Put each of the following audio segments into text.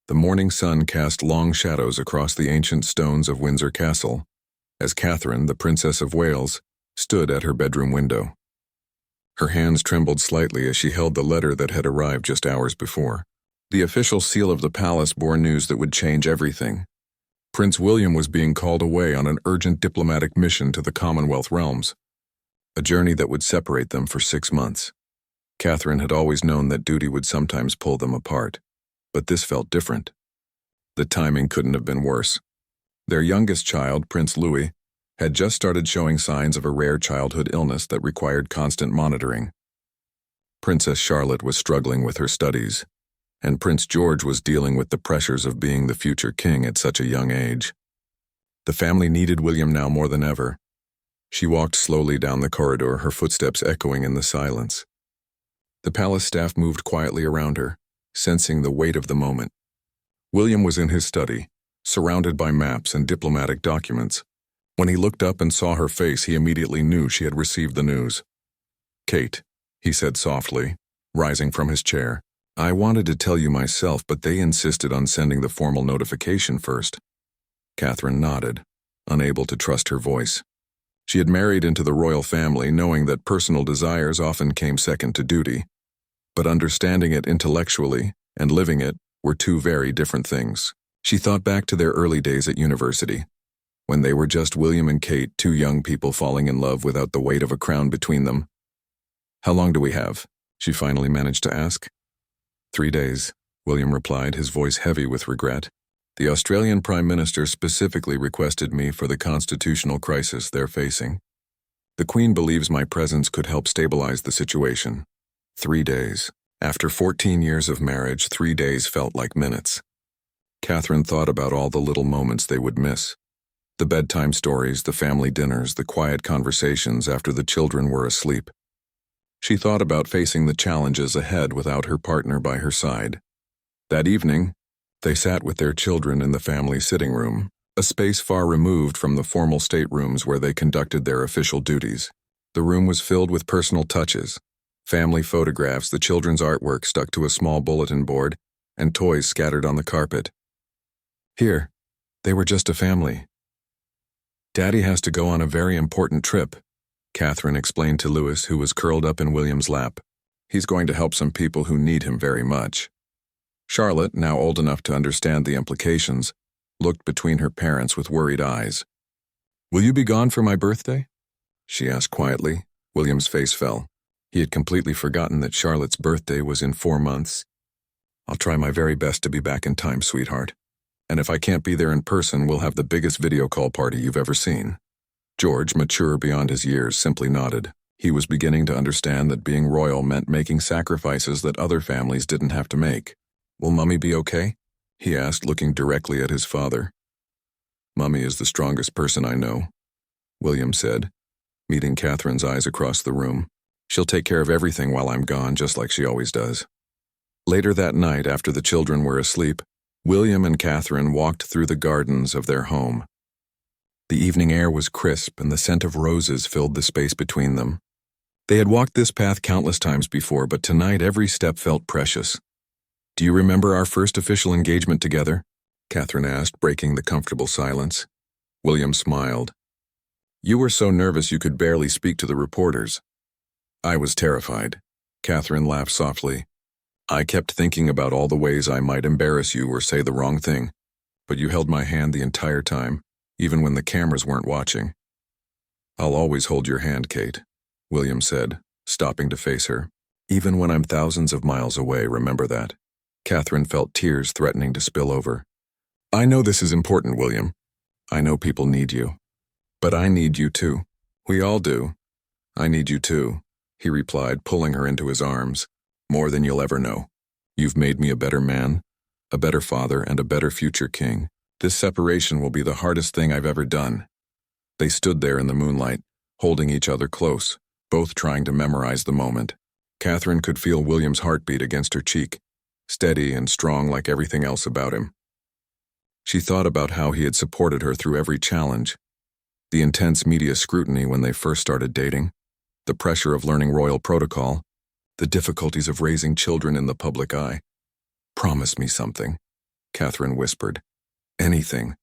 The morning sun cast long shadows across the ancient stones of Windsor Castle, as Catherine, the Princess of Wales, stood at her bedroom window. Her hands trembled slightly as she held the letter that had arrived just hours before. The official seal of the palace bore news that would change everything. Prince William was being called away on an urgent diplomatic mission to the Commonwealth realms, a journey that would separate them for 6 months. Catherine had always known that duty would sometimes pull them apart, but this felt different. The timing couldn't have been worse. Their youngest child, Prince Louis, had just started showing signs of a rare childhood illness that required constant monitoring. Princess Charlotte was struggling with her studies, and Prince George was dealing with the pressures of being the future king at such a young age. The family needed William now more than ever. She walked slowly down the corridor, her footsteps echoing in the silence. The palace staff moved quietly around her, sensing the weight of the moment. William was in his study, surrounded by maps and diplomatic documents. When he looked up and saw her face, he immediately knew she had received the news. "Kate," he said softly, rising from his chair. "I wanted to tell you myself, but they insisted on sending the formal notification first." Catherine nodded, unable to trust her voice. She had married into the royal family, knowing that personal desires often came second to duty. But understanding it intellectually and living it were two very different things. She thought back to their early days at university, when they were just William and Kate, two young people falling in love without the weight of a crown between them. "How long do we have?" she finally managed to ask. 3 days, William replied, his voice heavy with regret. "The Australian Prime Minister specifically requested me for the constitutional crisis they're facing. The Queen believes my presence could help stabilize the situation." 3 days. After 14 years of marriage, 3 days felt like minutes. Catherine thought about all the little moments they would miss. The bedtime stories, the family dinners, the quiet conversations after the children were asleep. She thought about facing the challenges ahead without her partner by her side. That evening, they sat with their children in the family sitting room, a space far removed from the formal staterooms where they conducted their official duties. The room was filled with personal touches, family photographs, the children's artwork stuck to a small bulletin board, and toys scattered on the carpet. Here, they were just a family. "Daddy has to go on a very important trip," Catherine explained to Louis, who was curled up in William's lap. "He's going to help some people who need him very much." Charlotte, now old enough to understand the implications, looked between her parents with worried eyes. "Will you be gone for my birthday?" she asked quietly. William's face fell. He had completely forgotten that Charlotte's birthday was in 4 months. "I'll try my very best to be back in time, sweetheart. And if I can't be there in person, we'll have the biggest video call party you've ever seen." George, mature beyond his years, simply nodded. He was beginning to understand that being royal meant making sacrifices that other families didn't have to make. "Will Mummy be okay?" he asked, looking directly at his father. "Mummy is the strongest person I know," William said, meeting Catherine's eyes across the room. "She'll take care of everything while I'm gone, just like she always does." Later that night, after the children were asleep, William and Catherine walked through the gardens of their home. The evening air was crisp, and the scent of roses filled the space between them. They had walked this path countless times before, but tonight every step felt precious. "Do you remember our first official engagement together?" Catherine asked, breaking the comfortable silence. William smiled. "You were so nervous you could barely speak to the reporters." "I was terrified," Catherine laughed softly. "I kept thinking about all the ways I might embarrass you or say the wrong thing, but you held my hand the entire time, even when the cameras weren't watching." "I'll always hold your hand, Kate," William said, stopping to face her. "Even when I'm thousands of miles away, remember that." Catherine felt tears threatening to spill over. "I know this is important, William. I know people need you. But I need you too. We all do. I need you too," he replied, pulling her into his arms. "More than you'll ever know. You've made me a better man, a better father, and a better future king. This separation will be the hardest thing I've ever done." They stood there in the moonlight, holding each other close, both trying to memorize the moment. Catherine could feel William's heartbeat against her cheek, steady and strong like everything else about him. She thought about how he had supported her through every challenge. The intense media scrutiny when they first started dating, the pressure of learning royal protocol, the difficulties of raising children in the public eye. "Promise me something," Catherine whispered. Anything.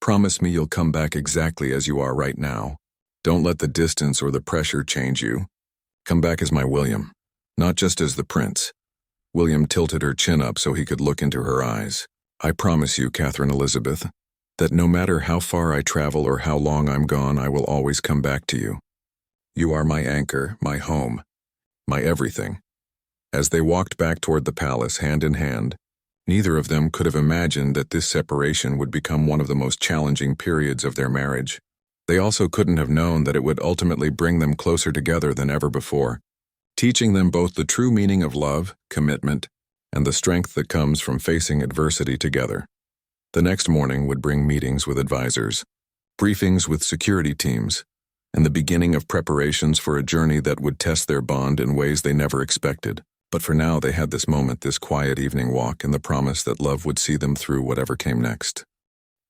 Promise me you'll come back exactly as you are right now. Don't let the distance or the pressure change you. Come back as my William, not just as the prince. William tilted her chin up so he could look into her eyes. I promise you, Catherine Elizabeth, that no matter how far I travel or how long I'm gone, I will always come back to you. You are my anchor, my home, my everything. As they walked back toward the palace, hand in hand, neither of them could have imagined that this separation would become one of the most challenging periods of their marriage. They also couldn't have known that it would ultimately bring them closer together than ever before, teaching them both the true meaning of love, commitment, and the strength that comes from facing adversity together. The next morning would bring meetings with advisors, briefings with security teams, and the beginning of preparations for a journey that would test their bond in ways they never expected. But for now, they had this moment, this quiet evening walk, and the promise that love would see them through whatever came next.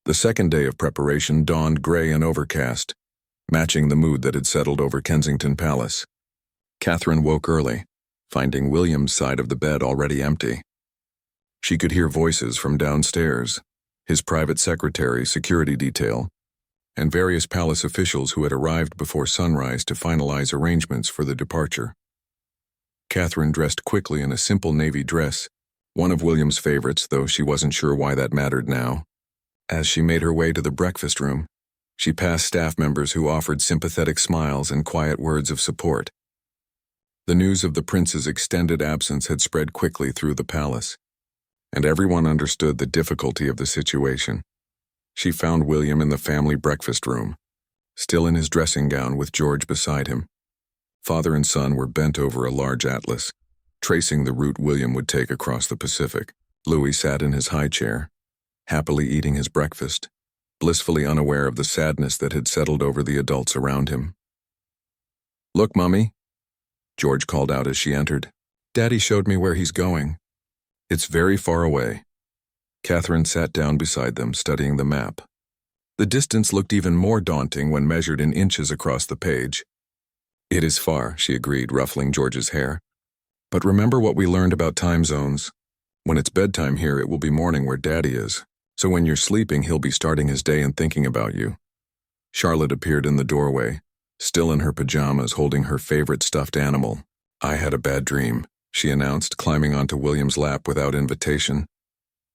The second day of preparation dawned gray and overcast, matching the mood that had settled over Kensington Palace. Catherine woke early, finding William's side of the bed already empty. She could hear voices from downstairs, his private secretary, security detail, and various palace officials who had arrived before sunrise to finalize arrangements for the departure. Catherine dressed quickly in a simple navy dress, one of William's favorites, though she wasn't sure why that mattered now. As she made her way to the breakfast room, she passed staff members who offered sympathetic smiles and quiet words of support. The news of the prince's extended absence had spread quickly through the palace, and everyone understood the difficulty of the situation. She found William in the family breakfast room, still in his dressing gown with George beside him. Father and son were bent over a large atlas, tracing the route William would take across the Pacific. Louis sat in his high chair, happily eating his breakfast, blissfully unaware of the sadness that had settled over the adults around him. "Look, Mummy," George called out as she entered. "Daddy showed me where he's going. It's very far away." Catherine sat down beside them, studying the map. The distance looked even more daunting when measured in inches across the page. "It is far," she agreed, ruffling George's hair. "But remember what we learned about time zones. When it's bedtime here, it will be morning where Daddy is. So when you're sleeping, he'll be starting his day and thinking about you." Charlotte appeared in the doorway, still in her pajamas, holding her favorite stuffed animal. "I had a bad dream," she announced, climbing onto William's lap without invitation.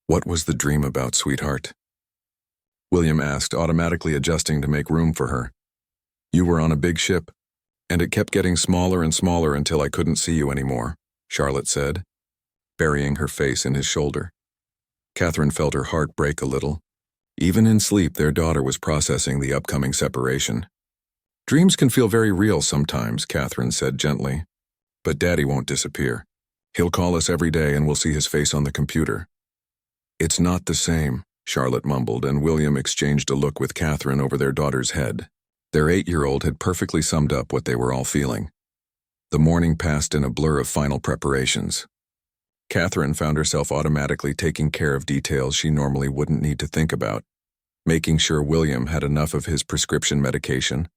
"What was the dream about, sweetheart?" William asked, automatically adjusting to make room for her. "You were on a big ship, and it kept getting smaller and smaller until I couldn't see you anymore," Charlotte said, burying her face in his shoulder. Catherine felt her heart break a little. Even in sleep, their daughter was processing the upcoming separation. "Dreams can feel very real sometimes," Catherine said gently. "But Daddy won't disappear. He'll call us every day and we'll see his face on the computer." "It's not the same," Charlotte mumbled, and William exchanged a look with Catherine over their daughter's head. Their 8-year-old had perfectly summed up what they were all feeling. The morning passed in a blur of final preparations. Catherine found herself automatically taking care of details she normally wouldn't need to think about, making sure William had enough of his prescription medication,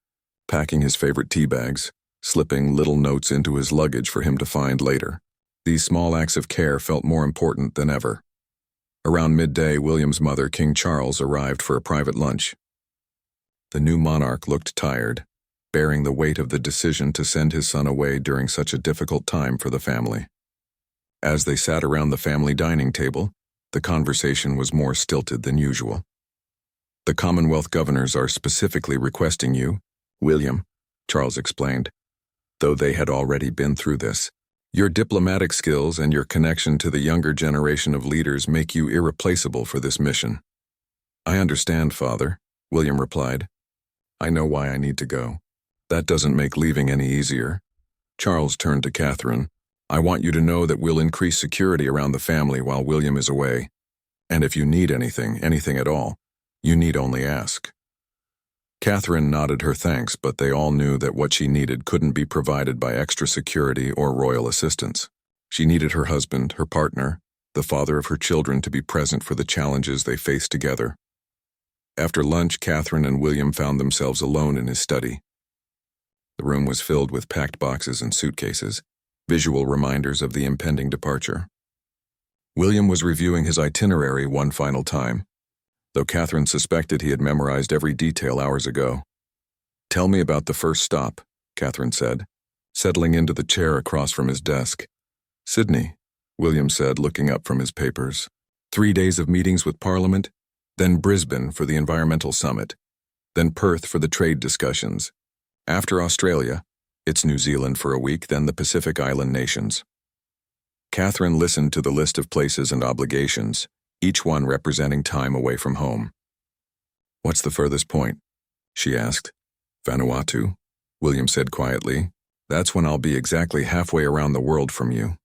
packing his favorite tea bags, slipping little notes into his luggage for him to find later. These small acts of care felt more important than ever. Around midday, William's mother, King Charles, arrived for a private lunch. The new monarch looked tired, bearing the weight of the decision to send his son away during such a difficult time for the family. As they sat around the family dining table, the conversation was more stilted than usual. "The Commonwealth governors are specifically requesting you, William," Charles explained, though they had already been through this. "Your diplomatic skills and your connection to the younger generation of leaders make you irreplaceable for this mission." "I understand, Father," William replied. "I know why I need to go. That doesn't make leaving any easier." Charles turned to Catherine. "I want you to know that we'll increase security around the family while William is away. And if you need anything at all, you need only ask." Catherine nodded her thanks, but they all knew that what she needed couldn't be provided by extra security or royal assistance. She needed her husband, her partner, the father of her children, to be present for the challenges they faced together. After lunch, Catherine and William found themselves alone in his study. The room was filled with packed boxes and suitcases, visual reminders of the impending departure. William was reviewing his itinerary one final time, though Catherine suspected he had memorized every detail hours ago. "Tell me about the first stop," Catherine said, settling into the chair across from his desk. "Sydney," William said, looking up from his papers. 3 days of meetings with Parliament, then Brisbane for the Environmental Summit, then Perth for the trade discussions. After Australia, it's New Zealand for a week, then the Pacific Island nations. Catherine listened to the list of places and obligations, each one representing time away from home. "What's the furthest point?" she asked. "Vanuatu," William said quietly. "That's when I'll be exactly halfway around the world from you."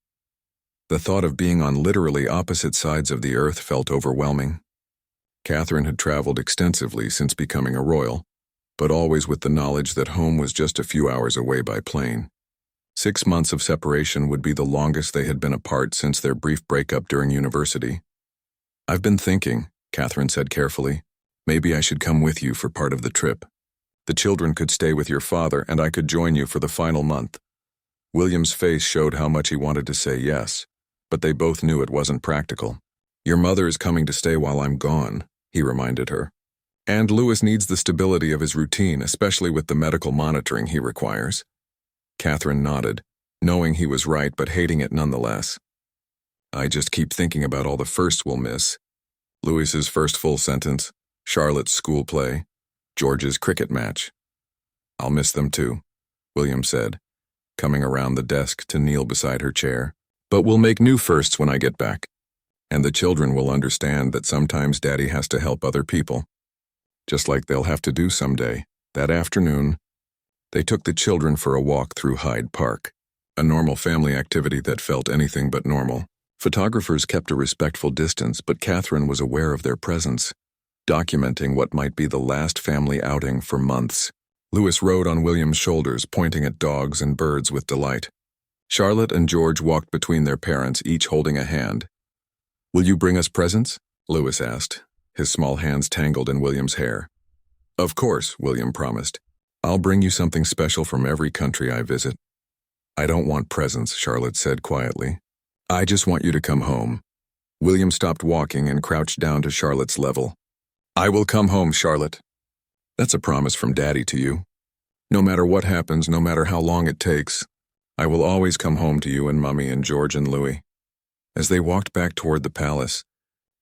The thought of being on literally opposite sides of the earth felt overwhelming. Catherine had traveled extensively since becoming a royal, but always with the knowledge that home was just a few hours away by plane. 6 months of separation would be the longest they had been apart since their brief breakup during university. "I've been thinking," Catherine said carefully, "maybe I should come with you for part of the trip. The children could stay with your father and I could join you for the final month." William's face showed how much he wanted to say yes, but they both knew it wasn't practical. "Your mother is coming to stay while I'm gone," he reminded her. "And Louis needs the stability of his routine, especially with the medical monitoring he requires." Catherine nodded, knowing he was right but hating it nonetheless. "I just keep thinking about all the firsts we'll miss. Louis's first full sentence, Charlotte's school play, George's cricket match. I'll miss them too," William said, coming around the desk to kneel beside her chair. "But we'll make new firsts when I get back. And the children will understand that sometimes Daddy has to help other people. Just like they'll have to do someday." That afternoon, they took the children for a walk through Hyde Park, a normal family activity that felt anything but normal. Photographers kept a respectful distance, but Catherine was aware of their presence, documenting what might be the last family outing for months. Louis rode on William's shoulders, pointing at dogs and birds with delight. Charlotte and George walked between their parents, each holding a hand. "Will you bring us presents?" Louis asked, his small hands tangled in William's hair. "Of course," William promised. "I'll bring you something special from every country I visit." "I don't want presents," Charlotte said quietly. "I just want you to come home." William stopped walking and crouched down to Charlotte's level. "I will come home, Charlotte." "That's a promise from Daddy to you. No matter what happens, no matter how long it takes, I will always come home to you and Mummy and George and Louis." As they walked back toward the palace,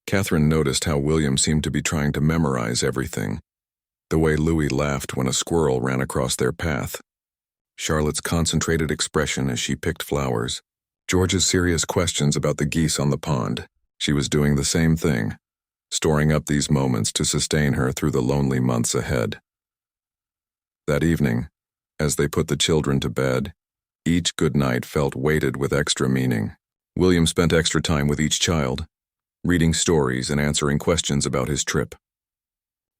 Catherine noticed how William seemed to be trying to memorize everything. The way Louis laughed when a squirrel ran across their path. Charlotte's concentrated expression as she picked flowers. George's serious questions about the geese on the pond. She was doing the same thing, storing up these moments to sustain her through the lonely months ahead. That evening, as they put the children to bed, each good night felt weighted with extra meaning. William spent extra time with each child, reading stories and answering questions about his trip.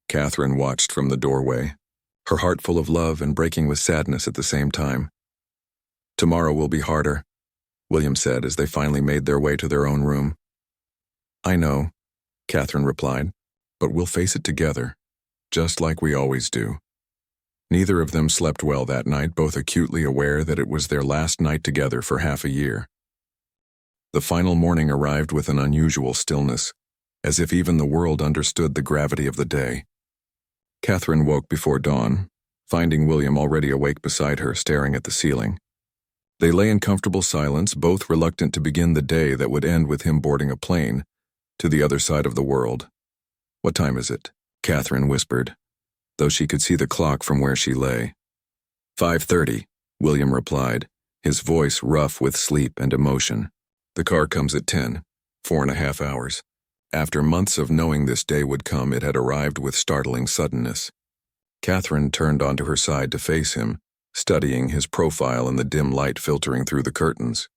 Catherine watched from the doorway, her heart full of love and breaking with sadness at the same time. "Tomorrow will be harder," William said as they finally made their way to their own room. "I know," Catherine replied, "but we'll face it together, just like we always do." Neither of them slept well that night, both acutely aware that it was their last night together for half a year. The final morning arrived with an unusual stillness, as if even the world understood the gravity of the day. Catherine woke before dawn, finding William already awake beside her, staring at the ceiling. They lay in comfortable silence, both reluctant to begin the day that would end with him boarding a plane to the other side of the world. "What time is it?" Catherine whispered, though she could see the clock from where she lay. 5:30, William replied, his voice rough with sleep and emotion. "The car comes at 10, 4.5 hours. After months of knowing this day would come, it had arrived with startling suddenness. Catherine turned onto her side to face him, studying his profile in the dim light filtering through the curtains.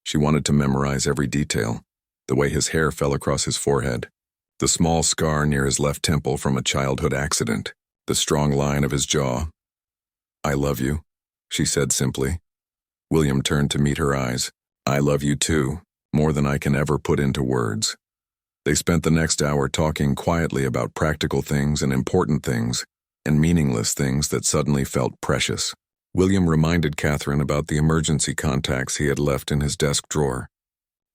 She wanted to memorize every detail, the way his hair fell across his forehead, the small scar near his left temple from a childhood accident, the strong line of his jaw. "I love you," she said simply. William turned to meet her eyes. "I love you too, more than I can ever put into words." They spent the next hour talking quietly about practical things and important things, and meaningless things that suddenly felt precious. William reminded Catherine about the emergency contacts he had left in his desk drawer.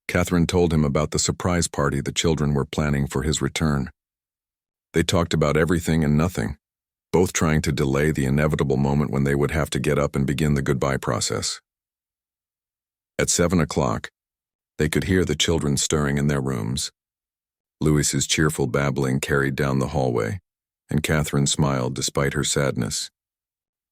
Catherine told him about the surprise party the children were planning for his return. They talked about everything and nothing, both trying to delay the inevitable moment when they would have to get up and begin the goodbye process. At 7 o'clock, they could hear the children stirring in their rooms. Louis's cheerful babbling carried down the hallway, and Catherine smiled despite her sadness.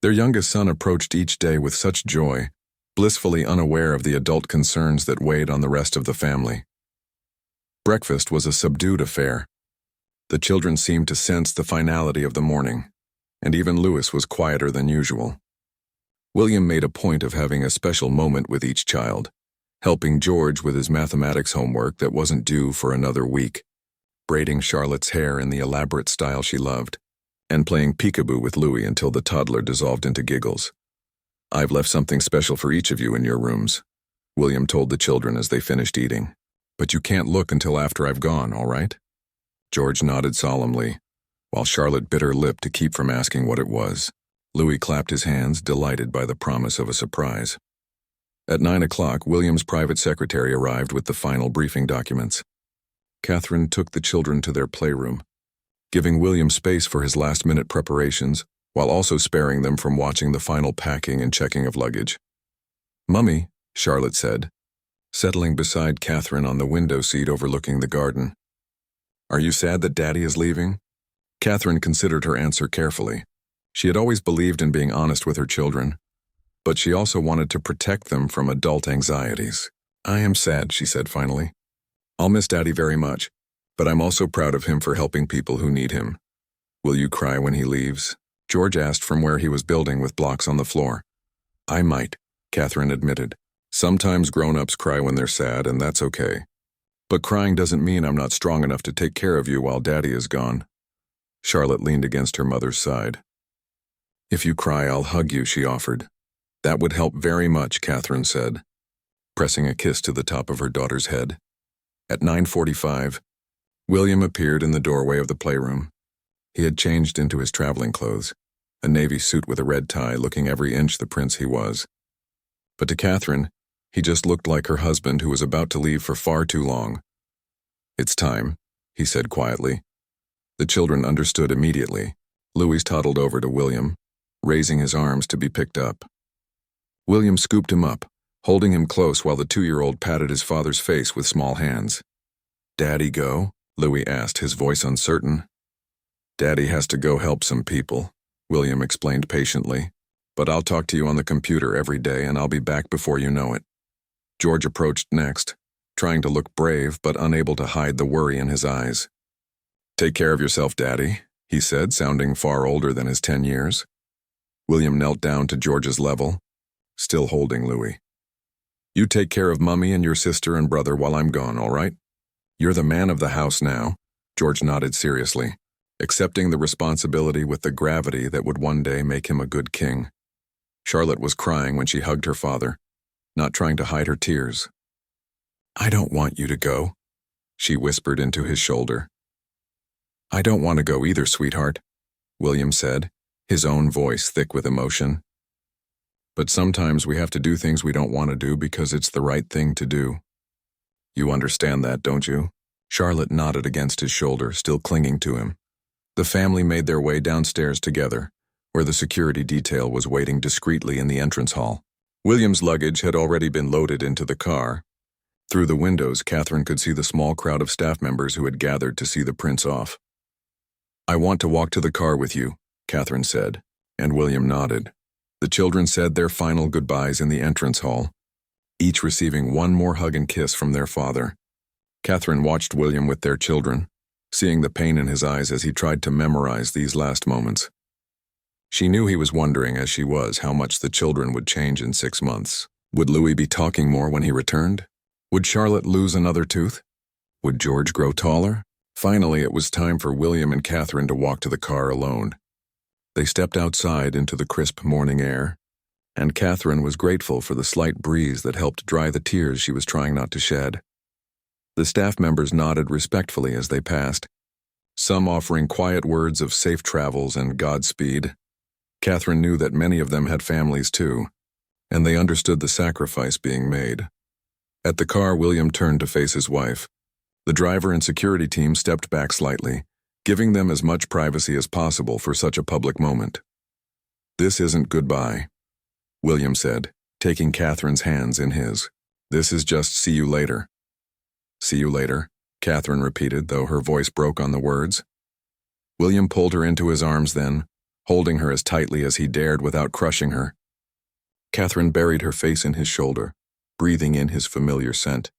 Their youngest son approached each day with such joy, blissfully unaware of the adult concerns that weighed on the rest of the family. Breakfast was a subdued affair. The children seemed to sense the finality of the morning, and even Louis was quieter than usual. William made a point of having a special moment with each child, helping George with his mathematics homework that wasn't due for another week, braiding Charlotte's hair in the elaborate style she loved, and playing peekaboo with Louis until the toddler dissolved into giggles. "I've left something special for each of you in your rooms," William told the children as they finished eating. "But you can't look until after I've gone, all right?" George nodded solemnly, while Charlotte bit her lip to keep from asking what it was. Louis clapped his hands, delighted by the promise of a surprise. At 9 o'clock, William's private secretary arrived with the final briefing documents. Catherine took the children to their playroom, giving William space for his last-minute preparations, while also sparing them from watching the final packing and checking of luggage. "Mummy," Charlotte said, settling beside Catherine on the window seat overlooking the garden. "Are you sad that Daddy is leaving?" Catherine considered her answer carefully. She had always believed in being honest with her children, but she also wanted to protect them from adult anxieties. "I am sad," she said finally. "I'll miss Daddy very much, but I'm also proud of him for helping people who need him." "Will you cry when he leaves?" George asked from where he was building with blocks on the floor. "I might," Catherine admitted. "Sometimes grown-ups cry when they're sad, and that's okay. But crying doesn't mean I'm not strong enough to take care of you while Daddy is gone." Charlotte leaned against her mother's side. "If you cry, I'll hug you," she offered. "That would help very much," Catherine said, pressing a kiss to the top of her daughter's head. At 9:45, William appeared in the doorway of the playroom. He had changed into his traveling clothes, a navy suit with a red tie, looking every inch the prince he was. But to Catherine, he just looked like her husband who was about to leave for far too long. "It's time," he said quietly. The children understood immediately. Louis toddled over to William, raising his arms to be picked up. William scooped him up, holding him close while the 2-year-old patted his father's face with small hands. "Daddy go?" Louis asked, his voice uncertain. "Daddy has to go help some people," William explained patiently. "But I'll talk to you on the computer every day and I'll be back before you know it." George approached next, trying to look brave but unable to hide the worry in his eyes. "Take care of yourself, Daddy," he said, sounding far older than his 10 years. William knelt down to George's level, still holding Louis. "You take care of Mummy and your sister and brother while I'm gone, all right? You're the man of the house now," George nodded seriously, accepting the responsibility with the gravity that would one day make him a good king. Charlotte was crying when she hugged her father, not trying to hide her tears. "I don't want you to go," she whispered into his shoulder. "I don't want to go either, sweetheart," William said, his own voice thick with emotion. "But sometimes we have to do things we don't want to do because it's the right thing to do. You understand that, don't you?" Charlotte nodded against his shoulder, still clinging to him. The family made their way downstairs together, where the security detail was waiting discreetly in the entrance hall. William's luggage had already been loaded into the car. Through the windows, Catherine could see the small crowd of staff members who had gathered to see the prince off. "I want to walk to the car with you," Catherine said, and William nodded. The children said their final goodbyes in the entrance hall, each receiving one more hug and kiss from their father. Catherine watched William with their children, seeing the pain in his eyes as he tried to memorize these last moments. She knew he was wondering, as she was, how much the children would change in 6 months. Would Louis be talking more when he returned? Would Charlotte lose another tooth? Would George grow taller? Finally, it was time for William and Catherine to walk to the car alone. They stepped outside into the crisp morning air, and Catherine was grateful for the slight breeze that helped dry the tears she was trying not to shed. The staff members nodded respectfully as they passed, some offering quiet words of safe travels and Godspeed. Catherine knew that many of them had families too, and they understood the sacrifice being made. At the car, William turned to face his wife. The driver and security team stepped back slightly, giving them as much privacy as possible for such a public moment. "This isn't goodbye," William said, taking Catherine's hands in his. "This is just see you later." "See you later," Catherine repeated, though her voice broke on the words. William pulled her into his arms then, holding her as tightly as he dared without crushing her. Catherine buried her face in his shoulder, breathing in his familiar scent,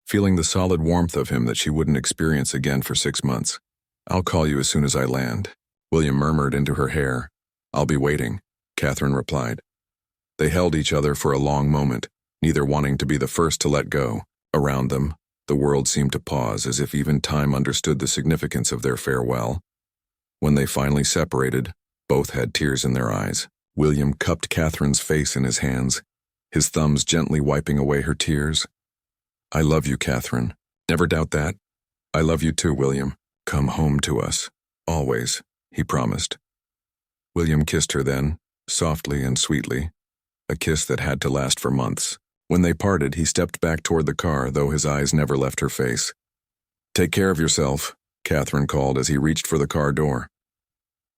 feeling the solid warmth of him that she wouldn't experience again for 6 months. "I'll call you as soon as I land," William murmured into her hair. "I'll be waiting," Catherine replied. They held each other for a long moment, neither wanting to be the first to let go. Around them, the world seemed to pause, as if even time understood the significance of their farewell. When they finally separated, both had tears in their eyes. William cupped Catherine's face in his hands, his thumbs gently wiping away her tears. "I love you, Catherine. Never doubt that. I love you too, William. Come home to us. Always," he promised. William kissed her then, softly and sweetly, a kiss that had to last for months. When they parted, he stepped back toward the car, though his eyes never left her face. "Take care of yourself," Catherine called as he reached for the car door.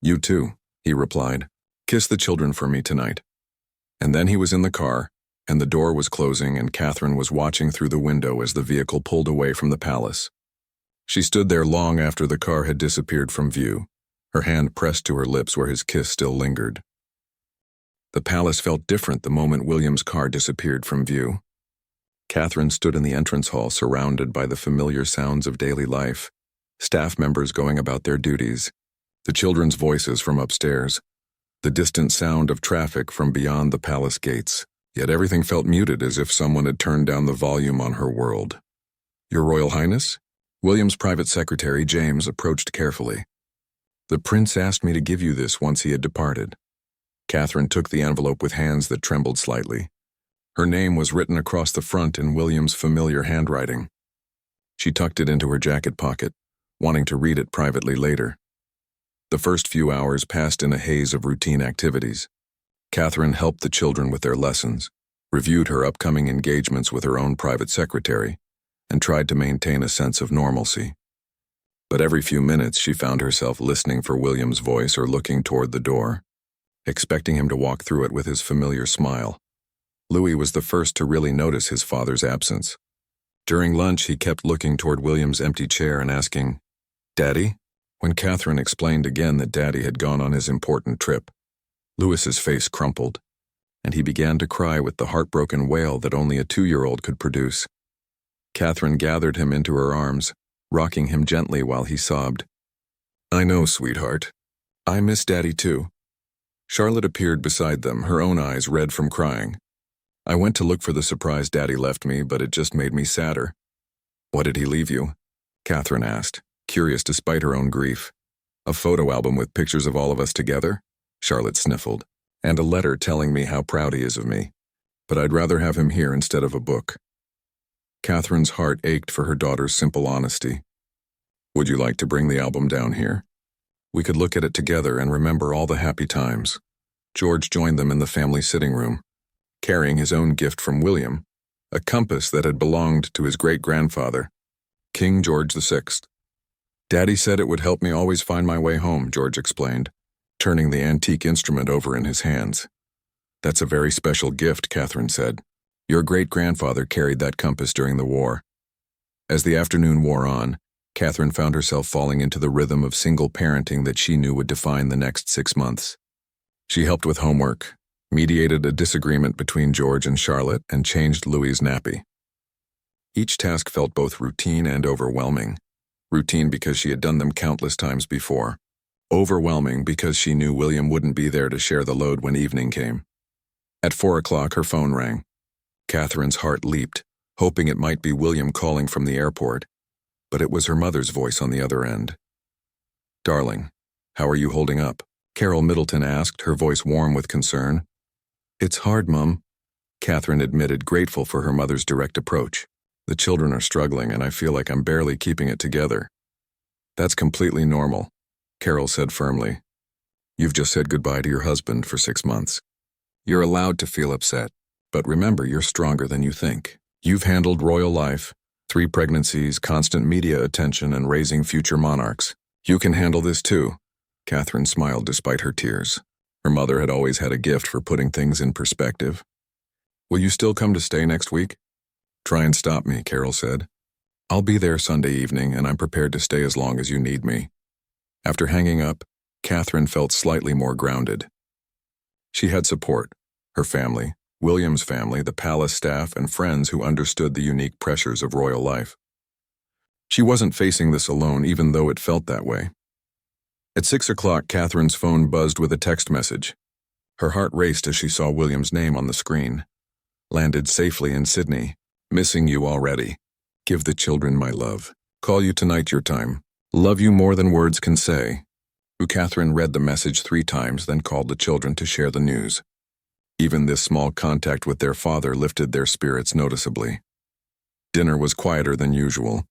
"You too," he replied. "Kiss the children for me tonight." And then he was in the car, and the door was closing, and Catherine was watching through the window as the vehicle pulled away from the palace. She stood there long after the car had disappeared from view, her hand pressed to her lips where his kiss still lingered. The palace felt different the moment William's car disappeared from view. Catherine stood in the entrance hall, surrounded by the familiar sounds of daily life, staff members going about their duties, the children's voices from upstairs, the distant sound of traffic from beyond the palace gates. Yet everything felt muted, as if someone had turned down the volume on her world. "Your Royal Highness?" William's private secretary, James, approached carefully. "The prince asked me to give you this once he had departed." Catherine took the envelope with hands that trembled slightly. Her name was written across the front in William's familiar handwriting. She tucked it into her jacket pocket, wanting to read it privately later. The first few hours passed in a haze of routine activities. Catherine helped the children with their lessons, reviewed her upcoming engagements with her own private secretary, and tried to maintain a sense of normalcy. But every few minutes she found herself listening for William's voice or looking toward the door, expecting him to walk through it with his familiar smile. Louis was the first to really notice his father's absence. During lunch, he kept looking toward William's empty chair and asking, "Daddy?" When Catherine explained again that Daddy had gone on his important trip, Louis's face crumpled, and he began to cry with the heartbroken wail that only a 2-year-old could produce. Catherine gathered him into her arms, rocking him gently while he sobbed. "I know, sweetheart. I miss Daddy too." Charlotte appeared beside them, her own eyes red from crying. "I went to look for the surprise Daddy left me, but it just made me sadder." "What did he leave you?" Catherine asked, curious despite her own grief. "A photo album with pictures of all of us together?" Charlotte sniffled. "And a letter telling me how proud he is of me. But I'd rather have him here instead of a book." Catherine's heart ached for her daughter's simple honesty. "Would you like to bring the album down here? We could look at it together and remember all the happy times." George joined them in the family sitting room, carrying his own gift from William, a compass that had belonged to his great-grandfather, King George VI. "Daddy said it would help me always find my way home," George explained, turning the antique instrument over in his hands. "That's a very special gift," Catherine said. "Your great-grandfather carried that compass during the war." As the afternoon wore on, Catherine found herself falling into the rhythm of single parenting that she knew would define the next 6 months. She helped with homework, mediated a disagreement between George and Charlotte, and changed Louis's nappy. Each task felt both routine and overwhelming. Routine because she had done them countless times before. Overwhelming because she knew William wouldn't be there to share the load when evening came. At 4 o'clock, her phone rang. Catherine's heart leaped, hoping it might be William calling from the airport, but it was her mother's voice on the other end. "Darling, how are you holding up?" Carol Middleton asked, her voice warm with concern. "It's hard, Mum," Catherine admitted, grateful for her mother's direct approach. "The children are struggling, and I feel like I'm barely keeping it together." "That's completely normal," Carol said firmly. "You've just said goodbye to your husband for 6 months. You're allowed to feel upset, but remember you're stronger than you think." You've handled royal life, 3 pregnancies, constant media attention, and raising future monarchs. You can handle this too." Catherine smiled despite her tears. Her mother had always had a gift for putting things in perspective. "Will you still come to stay next week?" "Try and stop me," Carol said. "I'll be there Sunday evening, and I'm prepared to stay as long as you need me." After hanging up, Catherine felt slightly more grounded. She had support: her family, William's family, the palace staff, and friends who understood the unique pressures of royal life. She wasn't facing this alone, even though it felt that way. At 6 o'clock, Catherine's phone buzzed with a text message. Her heart raced as she saw William's name on the screen. "Landed safely in Sydney. Missing you already. Give the children my love. Call you tonight your time. Love you more than words can say." Catherine read the message 3 times, then called the children to share the news. Even this small contact with their father lifted their spirits noticeably. Dinner was quieter than usual,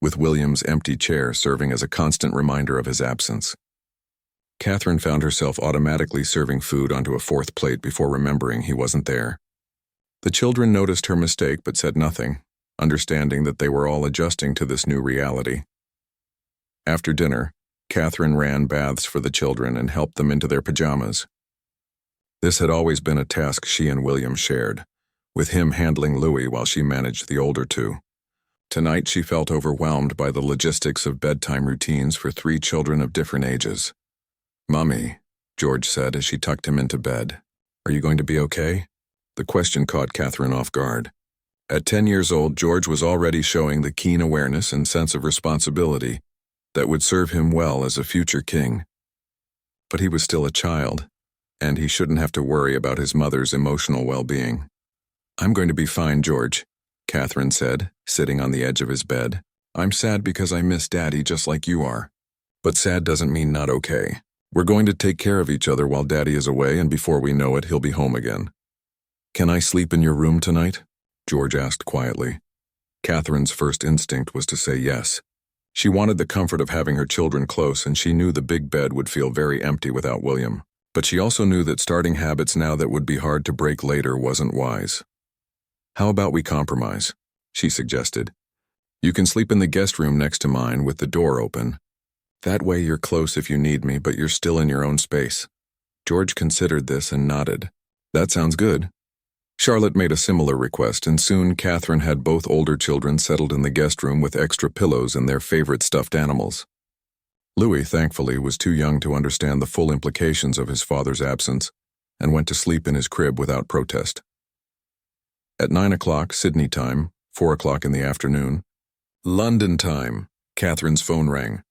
with William's empty chair serving as a constant reminder of his absence. Catherine found herself automatically serving food onto a 4th plate before remembering he wasn't there. The children noticed her mistake but said nothing, understanding that they were all adjusting to this new reality. After dinner, Catherine ran baths for the children and helped them into their pajamas. This had always been a task she and William shared, with him handling Louis while she managed the older 2. Tonight she felt overwhelmed by the logistics of bedtime routines for 3 children of different ages. "Mummy," George said as she tucked him into bed, "are you going to be okay?" The question caught Catherine off guard. At 10 years old, George was already showing the keen awareness and sense of responsibility that would serve him well as a future king. But he was still a child, and he shouldn't have to worry about his mother's emotional well-being. "I'm going to be fine, George," Catherine said, sitting on the edge of his bed. "I'm sad because I miss Daddy just like you are. But sad doesn't mean not okay. We're going to take care of each other while Daddy is away, and before we know it, he'll be home again." "Can I sleep in your room tonight?" George asked quietly. Catherine's first instinct was to say yes. She wanted the comfort of having her children close, and she knew the big bed would feel very empty without William. But she also knew that starting habits now that would be hard to break later wasn't wise. "How about we compromise?" she suggested. "You can sleep in the guest room next to mine with the door open. That way you're close if you need me, but you're still in your own space." George considered this and nodded. "That sounds good." Charlotte made a similar request, and soon Catherine had both older children settled in the guest room with extra pillows and their favorite stuffed animals. Louis, thankfully, was too young to understand the full implications of his father's absence and went to sleep in his crib without protest. At 9 o'clock, Sydney time, 4 o'clock in the afternoon, London time, Catherine's phone rang.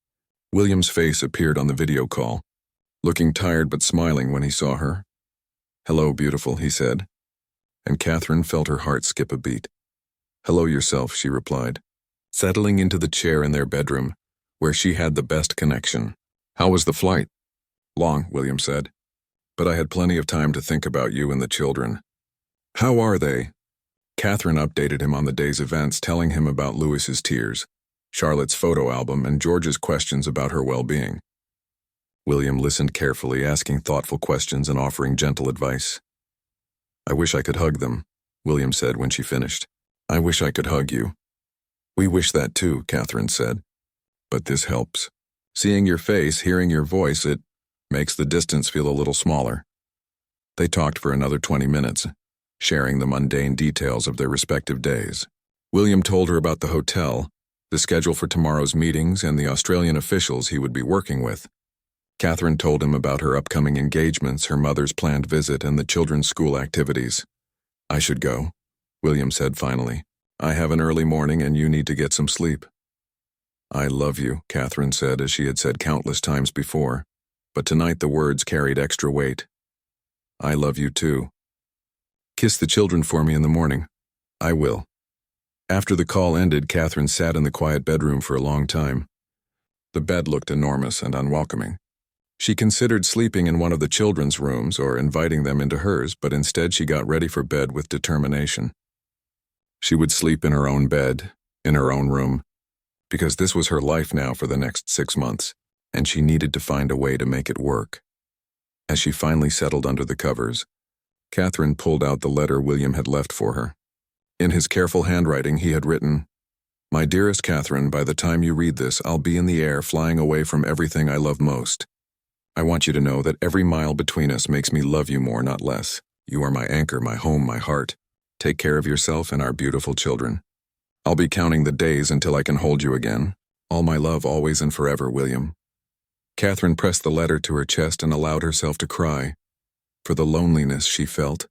William's face appeared on the video call, looking tired but smiling when he saw her. "Hello, beautiful," he said, and Catherine felt her heart skip a beat. "Hello yourself," she replied, settling into the chair in their bedroom, where she had the best connection. "How was the flight?" "Long," William said, "but I had plenty of time to think about you and the children." "How are they?" Catherine updated him on the day's events, telling him about Louis's tears, Charlotte's photo album, and George's questions about her well-being. William listened carefully, asking thoughtful questions and offering gentle advice. "I wish I could hug them," William said when she finished. "I wish I could hug you." "We wish that too," Catherine said. "But this helps. Seeing your face, hearing your voice, it makes the distance feel a little smaller." They talked for another 20 minutes, sharing the mundane details of their respective days. William told her about the hotel, the schedule for tomorrow's meetings, and the Australian officials he would be working with. Catherine told him about her upcoming engagements, her mother's planned visit, and the children's school activities. "I should go," William said finally. "I have an early morning and you need to get some sleep." "I love you," Catherine said, as she had said countless times before, but tonight the words carried extra weight. "I love you too. Kiss the children for me in the morning." "I will." After the call ended, Catherine sat in the quiet bedroom for a long time. The bed looked enormous and unwelcoming. She considered sleeping in one of the children's rooms or inviting them into hers, but instead she got ready for bed with determination. She would sleep in her own bed, in her own room, because this was her life now for the next 6 months, and she needed to find a way to make it work. As she finally settled under the covers, Catherine pulled out the letter William had left for her. In his careful handwriting, he had written, "My dearest Catherine, by the time you read this, I'll be in the air flying away from everything I love most. I want you to know that every mile between us makes me love you more, not less. You are my anchor, my home, my heart. Take care of yourself and our beautiful children. I'll be counting the days until I can hold you again. All my love, always and forever, William." Catherine pressed the letter to her chest and allowed herself to cry, for the loneliness she felt,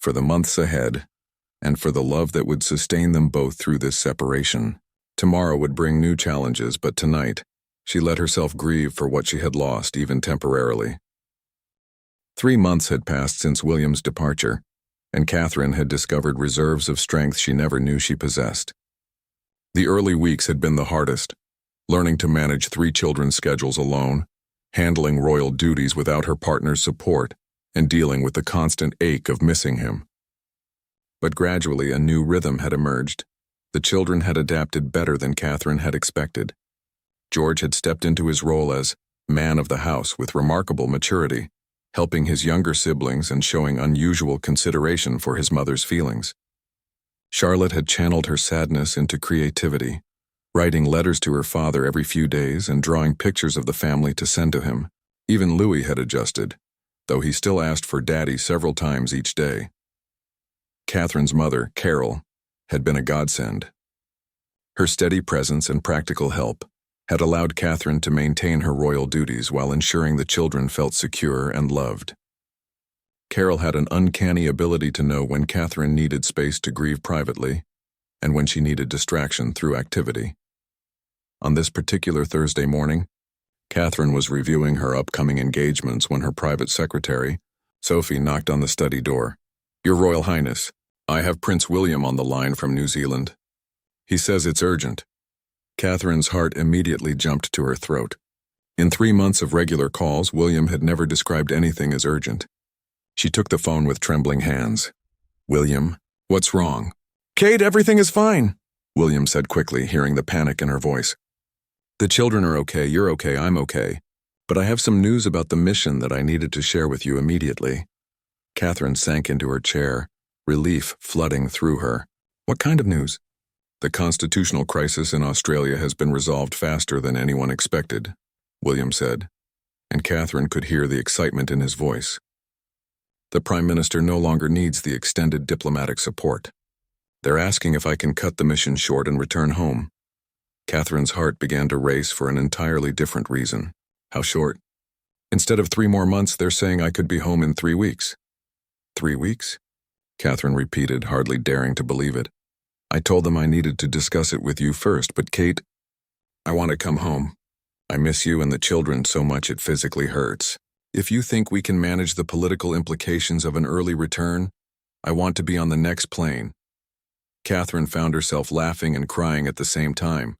for the months ahead, and for the love that would sustain them both through this separation. Tomorrow would bring new challenges, but tonight, she let herself grieve for what she had lost, even temporarily. 3 months had passed since William's departure, and Catherine had discovered reserves of strength she never knew she possessed. The early weeks had been the hardest, learning to manage 3 children's schedules alone, handling royal duties without her partner's support, and dealing with the constant ache of missing him. But gradually a new rhythm had emerged. The children had adapted better than Catherine had expected. George had stepped into his role as man of the house with remarkable maturity, helping his younger siblings and showing unusual consideration for his mother's feelings. Charlotte had channeled her sadness into creativity, writing letters to her father every few days and drawing pictures of the family to send to him. Even Louis had adjusted, though he still asked for Daddy several times each day. Catherine's mother, Carol, had been a godsend. Her steady presence and practical help had allowed Catherine to maintain her royal duties while ensuring the children felt secure and loved. Carol had an uncanny ability to know when Catherine needed space to grieve privately and when she needed distraction through activity. On this particular Thursday morning, Catherine was reviewing her upcoming engagements when her private secretary, Sophie, knocked on the study door. "Your Royal Highness, I have Prince William on the line from New Zealand. He says it's urgent." Catherine's heart immediately jumped to her throat. In 3 months of regular calls, William had never described anything as urgent. She took the phone with trembling hands. "William, what's wrong?" "Kate, everything is fine," William said quickly, hearing the panic in her voice. "The children are okay, you're okay, I'm okay. But I have some news about the mission that I needed to share with you immediately." Catherine sank into her chair, relief flooding through her. "What kind of news?" "The constitutional crisis in Australia has been resolved faster than anyone expected," William said, and Catherine could hear the excitement in his voice. "The Prime Minister no longer needs the extended diplomatic support. They're asking if I can cut the mission short and return home." Catherine's heart began to race for an entirely different reason. "How short?" "Instead of 3 more months, they're saying I could be home in 3 weeks." "3 weeks?" Catherine repeated, hardly daring to believe it. "I told them I needed to discuss it with you first, but Kate, I want to come home. I miss you and the children so much it physically hurts. If you think we can manage the political implications of an early return, I want to be on the next plane." Catherine found herself laughing and crying at the same time.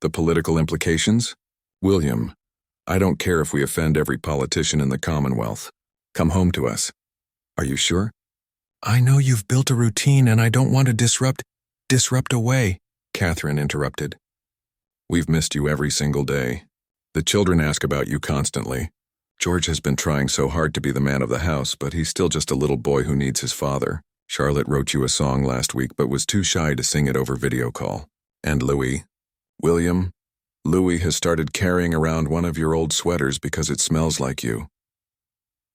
"The political implications? William, I don't care if we offend every politician in the Commonwealth. Come home to us." "Are you sure?" "I know you've built a routine and I don't want to disrupt away," Catherine interrupted. "We've missed you every single day. The children ask about you constantly. George has been trying so hard to be the man of the house, but he's still just a little boy who needs his father. Charlotte wrote you a song last week but was too shy to sing it over video call. And Louis. William, Louis has started carrying around one of your old sweaters because it smells like you."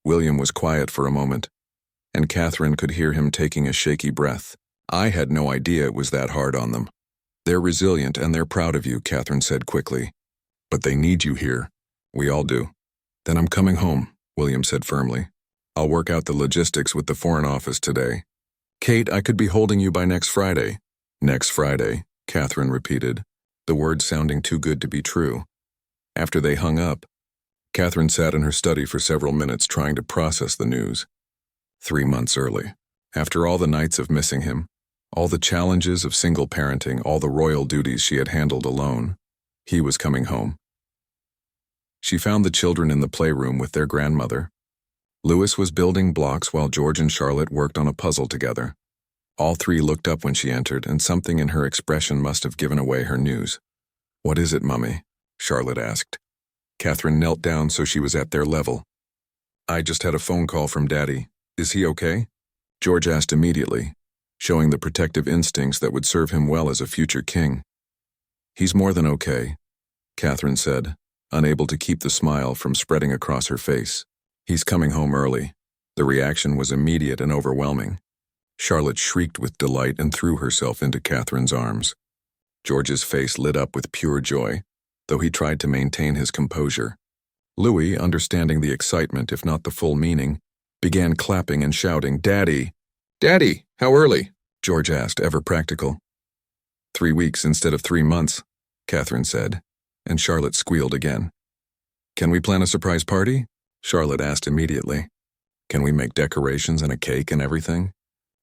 William was quiet for a moment, and Catherine could hear him taking a shaky breath. "I had no idea it was that hard on them. They're resilient and they're proud of you," Catherine said quickly. "But they need you here. We all do." "Then I'm coming home," William said firmly. "I'll work out the logistics with the Foreign Office today. Kate, I could be holding you by next Friday." "Next Friday," Catherine repeated, the words sounding too good to be true. After they hung up, Catherine sat in her study for several minutes trying to process the news. 3 months early. After all the nights of missing him, all the challenges of single parenting, all the royal duties she had handled alone, he was coming home. She found the children in the playroom with their grandmother. Louis was building blocks while George and Charlotte worked on a puzzle together. All 3 looked up when she entered, and something in her expression must have given away her news. "What is it, Mummy?" Charlotte asked. Catherine knelt down so she was at their level. "I just had a phone call from Daddy. Is he okay?" George asked immediately. showing the protective instincts that would serve him well as a future king. "He's more than okay," Catherine said, unable to keep the smile from spreading across her face. "He's coming home early." The reaction was immediate and overwhelming. Charlotte shrieked with delight and threw herself into Catherine's arms. George's face lit up with pure joy, though he tried to maintain his composure. Louis, understanding the excitement if not the full meaning, began clapping and shouting, "Daddy! Daddy, how early?" George asked, ever practical. 3 weeks instead of 3 months, Catherine said, and Charlotte squealed again. "Can we plan a surprise party?" Charlotte asked immediately. "Can we make decorations and a cake and everything?"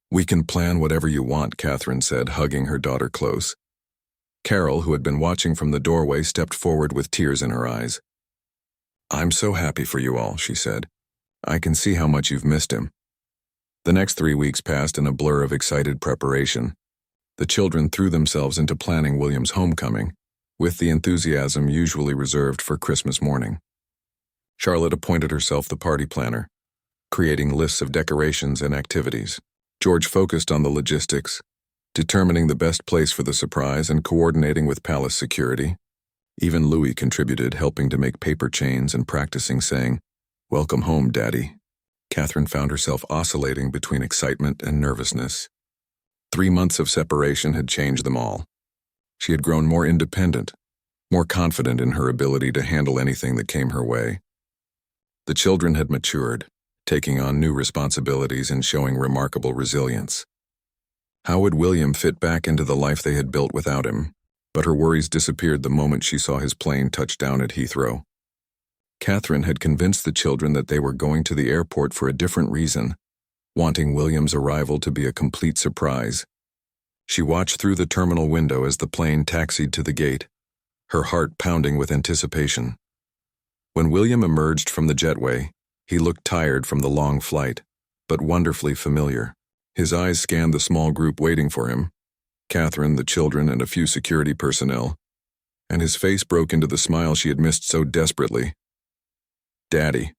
"We can plan whatever you want," Catherine said, hugging her daughter close. Carol, who had been watching from the doorway, stepped forward with tears in her eyes. "I'm so happy for you all," she said. "I can see how much you've missed him." The next 3 weeks passed in a blur of excited preparation. The children threw themselves into planning William's homecoming, with the enthusiasm usually reserved for Christmas morning. Charlotte appointed herself the party planner, creating lists of decorations and activities. George focused on the logistics, determining the best place for the surprise and coordinating with palace security. Even Louis contributed, helping to make paper chains and practicing saying, "Welcome home, Daddy." Catherine found herself oscillating between excitement and nervousness. 3 months of separation had changed them all. She had grown more independent, more confident in her ability to handle anything that came her way. The children had matured, taking on new responsibilities and showing remarkable resilience. How would William fit back into the life they had built without him? But her worries disappeared the moment she saw his plane touch down at Heathrow. Catherine had convinced the children that they were going to the airport for a different reason, wanting William's arrival to be a complete surprise. She watched through the terminal window as the plane taxied to the gate, her heart pounding with anticipation. When William emerged from the jetway, he looked tired from the long flight, but wonderfully familiar. His eyes scanned the small group waiting for him, Catherine, the children, and a few security personnel, and his face broke into the smile she had missed so desperately. "Daddy!"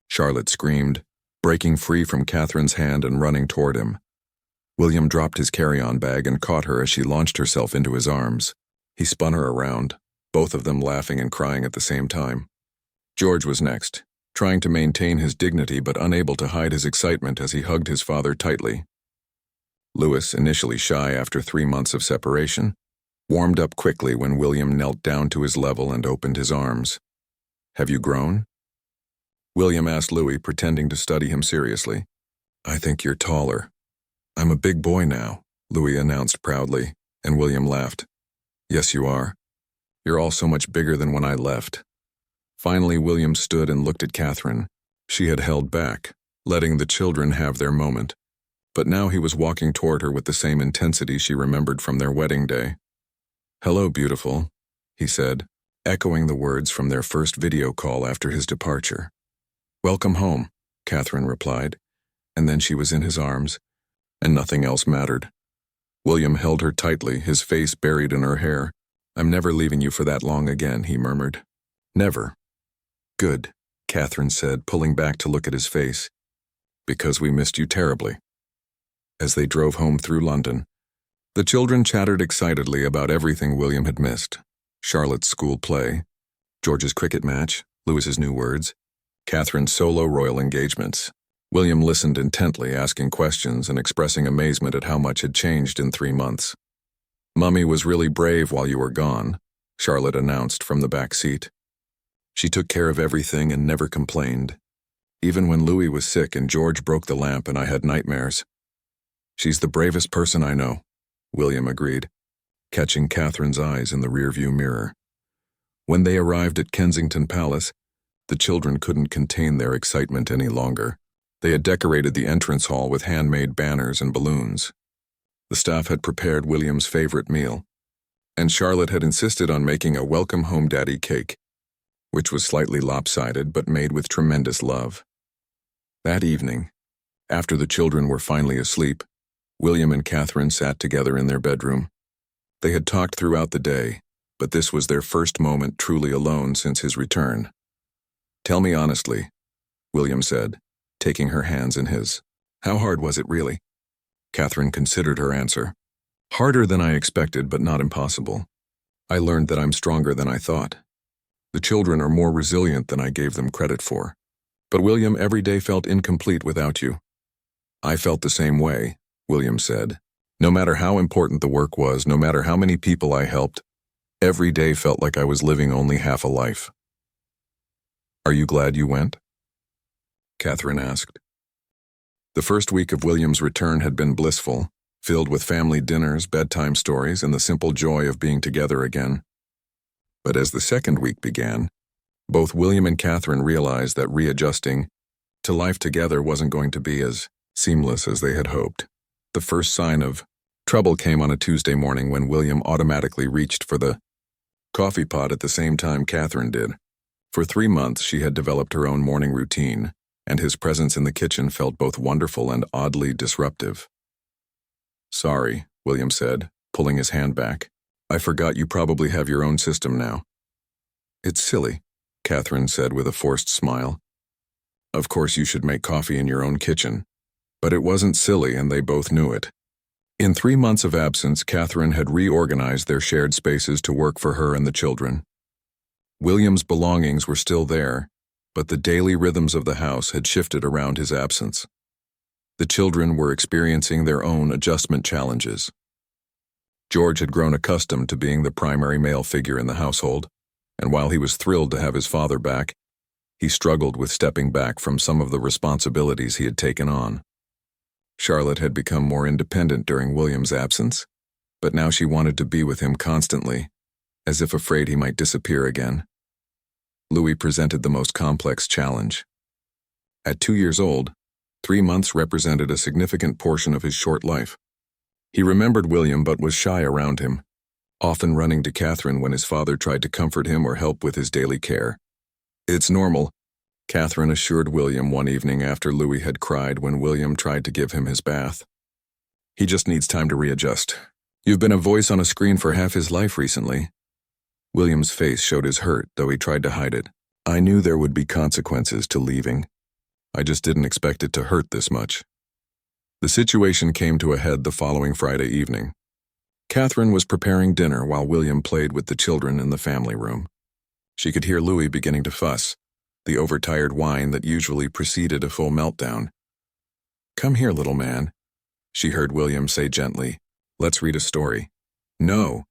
Charlotte screamed, breaking free from Catherine's hand and running toward him. William dropped his carry-on bag and caught her as she launched herself into his arms. He spun her around, both of them laughing and crying at the same time. George was next, trying to maintain his dignity but unable to hide his excitement as he hugged his father tightly. Louis, initially shy after 3 months of separation, warmed up quickly when William knelt down to his level and opened his arms. "Have you grown?" William asked Louis, pretending to study him seriously. "I think you're taller." "I'm a big boy now," Louis announced proudly, and William laughed. "Yes, you are. You're all so much bigger than when I left." Finally, William stood and looked at Catherine. She had held back, letting the children have their moment. But now he was walking toward her with the same intensity she remembered from their wedding day. "Hello, beautiful," he said, echoing the words from their first video call after his departure. "Welcome home," Catherine replied, and then she was in his arms, and nothing else mattered. William held her tightly, his face buried in her hair. "I'm never leaving you for that long again," he murmured. "Never." "Good," Catherine said, pulling back to look at his face. "Because we missed you terribly." As they drove home through London, the children chattered excitedly about everything William had missed. Charlotte's school play, George's cricket match, Louis's new words, Catherine's solo royal engagements. William listened intently, asking questions and expressing amazement at how much had changed in 3 months. "Mummy was really brave while you were gone," Charlotte announced from the back seat. "She took care of everything and never complained, even when Louis was sick and George broke the lamp and I had nightmares." "She's the bravest person I know," William agreed, catching Catherine's eyes in the rearview mirror. When they arrived at Kensington Palace, the children couldn't contain their excitement any longer. They had decorated the entrance hall with handmade banners and balloons. The staff had prepared William's favorite meal, and Charlotte had insisted on making a welcome home daddy cake, which was slightly lopsided but made with tremendous love. That evening, after the children were finally asleep, William and Catherine sat together in their bedroom. They had talked throughout the day, but this was their first moment truly alone since his return. "Tell me honestly," William said, taking her hands in his. "How hard was it really?" Catherine considered her answer. Harder than I expected, but not impossible. I learned that I'm stronger than I thought. The children are more resilient than I gave them credit for. But William, every day felt incomplete without you. I felt the same way, William said. No matter how important the work was, no matter how many people I helped, every day felt like I was living only half a life. Are you glad you went? Catherine asked. The first week of William's return had been blissful, filled with family dinners, bedtime stories, and the simple joy of being together again. But as the second week began, both William and Catherine realized that readjusting to life together wasn't going to be as seamless as they had hoped. The first sign of trouble came on a Tuesday morning when William automatically reached for the coffee pot at the same time Catherine did. For 3 months, she had developed her own morning routine, and his presence in the kitchen felt both wonderful and oddly disruptive. Sorry, William said, pulling his hand back. I forgot you probably have your own system now. It's silly, Catherine said with a forced smile. Of course you should make coffee in your own kitchen. But it wasn't silly, and they both knew it. In 3 months of absence, Catherine had reorganized their shared spaces to work for her and the children. William's belongings were still there, but the daily rhythms of the house had shifted around his absence. The children were experiencing their own adjustment challenges. George had grown accustomed to being the primary male figure in the household, and while he was thrilled to have his father back, he struggled with stepping back from some of the responsibilities he had taken on. Charlotte had become more independent during William's absence, but now she wanted to be with him constantly, as if afraid he might disappear again. Louis presented the most complex challenge. At 2 years old, 3 months represented a significant portion of his short life. He remembered William but was shy around him, often running to Catherine when his father tried to comfort him or help with his daily care. It's normal, Catherine assured William one evening after Louis had cried when William tried to give him his bath. He just needs time to readjust. You've been a voice on a screen for half his life recently. William's face showed his hurt, though he tried to hide it. I knew there would be consequences to leaving. I just didn't expect it to hurt this much. The situation came to a head the following Friday evening. Catherine was preparing dinner while William played with the children in the family room. She could hear Louis beginning to fuss, the overtired whine that usually preceded a full meltdown. Come here, little man, she heard William say gently. Let's read a story. No,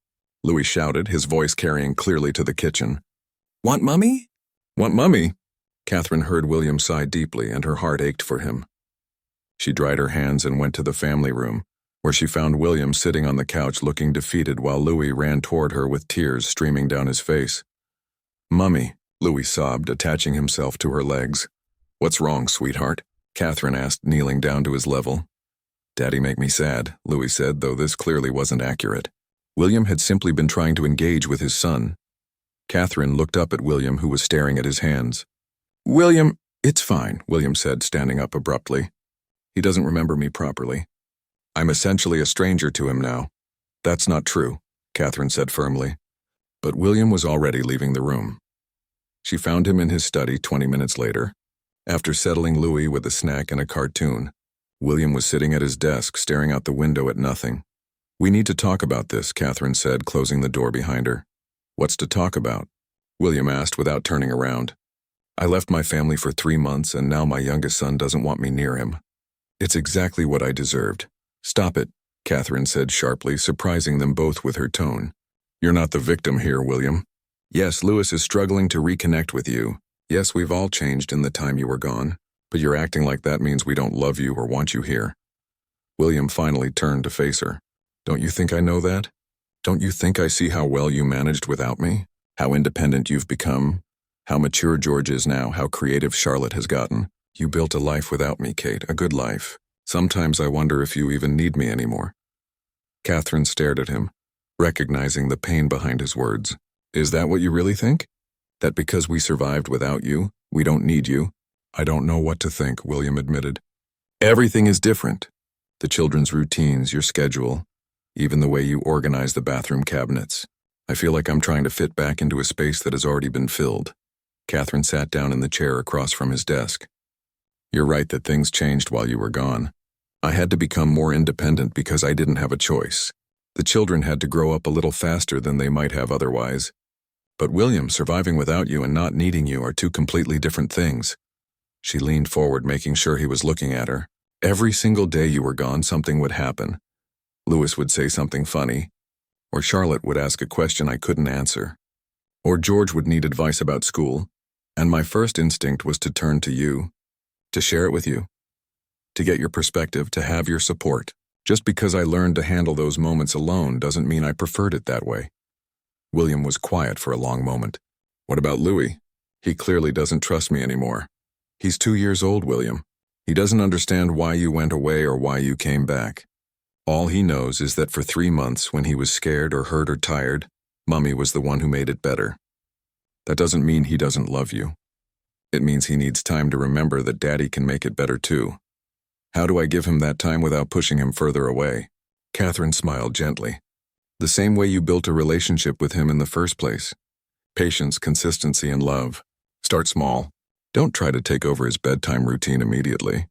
Louis shouted, his voice carrying clearly to the kitchen. Want Mummy? Want Mummy? Catherine heard William sigh deeply, and her heart ached for him. She dried her hands and went to the family room, where she found William sitting on the couch looking defeated while Louis ran toward her with tears streaming down his face. Mummy, Louis sobbed, attaching himself to her legs. What's wrong, sweetheart? Catherine asked, kneeling down to his level. Daddy make me sad, Louis said, though this clearly wasn't accurate. William had simply been trying to engage with his son. Catherine looked up at William, who was staring at his hands. William, it's fine, William said, standing up abruptly. He doesn't remember me properly. I'm essentially a stranger to him now. That's not true, Catherine said firmly. But William was already leaving the room. She found him in his study 20 minutes later. After settling Louis with a snack and a cartoon, William was sitting at his desk, staring out the window at nothing. We need to talk about this, Catherine said, closing the door behind her. What's to talk about? William asked without turning around. I left my family for 3 months, and now my youngest son doesn't want me near him. It's exactly what I deserved. Stop it, Catherine said sharply, surprising them both with her tone. You're not the victim here, William. Yes, Louis is struggling to reconnect with you. Yes, we've all changed in the time you were gone, but you're acting like that means we don't love you or want you here. William finally turned to face her. Don't you think I know that? Don't you think I see how well you managed without me? How independent you've become? How mature George is now, how creative Charlotte has gotten. You built a life without me, Kate, a good life. Sometimes I wonder if you even need me anymore. Catherine stared at him, recognizing the pain behind his words. Is that what you really think? That because we survived without you, we don't need you? I don't know what to think, William admitted. Everything is different. The children's routines, your schedule, even the way you organize the bathroom cabinets. I feel like I'm trying to fit back into a space that has already been filled. Catherine sat down in the chair across from his desk. You're right that things changed while you were gone. I had to become more independent because I didn't have a choice. The children had to grow up a little faster than they might have otherwise. But William, surviving without you and not needing you are two completely different things. She leaned forward, making sure he was looking at her. Every single day you were gone, something would happen. Louis would say something funny, or Charlotte would ask a question I couldn't answer, or George would need advice about school, and my first instinct was to turn to you, to share it with you, to get your perspective, to have your support. Just because I learned to handle those moments alone doesn't mean I preferred it that way. William was quiet for a long moment. What about Louis? He clearly doesn't trust me anymore. He's 2 years old, William. He doesn't understand why you went away or why you came back. All he knows is that for 3 months, when he was scared or hurt or tired, Mummy was the one who made it better. That doesn't mean he doesn't love you. It means he needs time to remember that Daddy can make it better too. How do I give him that time without pushing him further away? Catherine smiled gently. The same way you built a relationship with him in the first place. Patience, consistency, and love. Start small. Don't try to take over his bedtime routine immediately.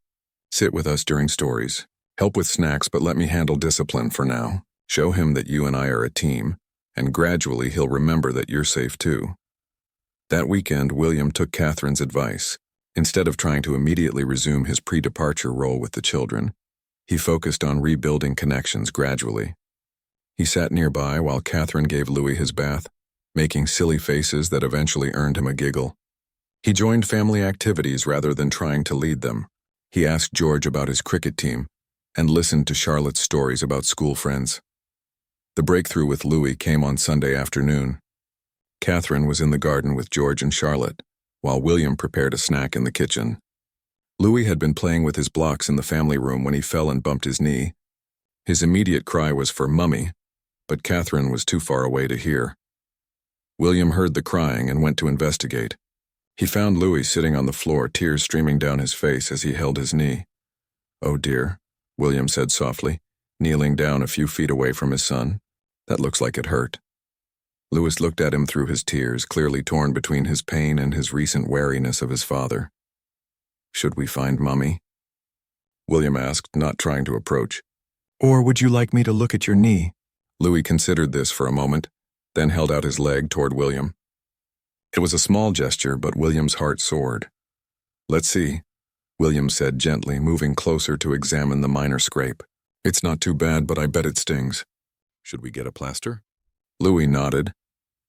Sit with us during stories. Help with snacks, but let me handle discipline for now. Show him that you and I are a team, and gradually he'll remember that you're safe too. That weekend, William took Catherine's advice. Instead of trying to immediately resume his pre-departure role with the children, he focused on rebuilding connections gradually. He sat nearby while Catherine gave Louis his bath, making silly faces that eventually earned him a giggle. He joined family activities rather than trying to lead them. He asked George about his cricket team and listened to Charlotte's stories about school friends. The breakthrough with Louis came on Sunday afternoon. Catherine was in the garden with George and Charlotte, while William prepared a snack in the kitchen. Louis had been playing with his blocks in the family room when he fell and bumped his knee. His immediate cry was for Mummy, but Catherine was too far away to hear. William heard the crying and went to investigate. He found Louis sitting on the floor, tears streaming down his face as he held his knee. "Oh dear," William said softly, kneeling down a few feet away from his son. "That looks like it hurt." Louis looked at him through his tears, clearly torn between his pain and his recent wariness of his father. "Should we find Mummy?" William asked, not trying to approach. "Or would you like me to look at your knee?" Louis considered this for a moment, then held out his leg toward William. It was a small gesture, but William's heart soared. "Let's see," William said gently, moving closer to examine the minor scrape. "It's not too bad, but I bet it stings. Should we get a plaster?" Louis nodded,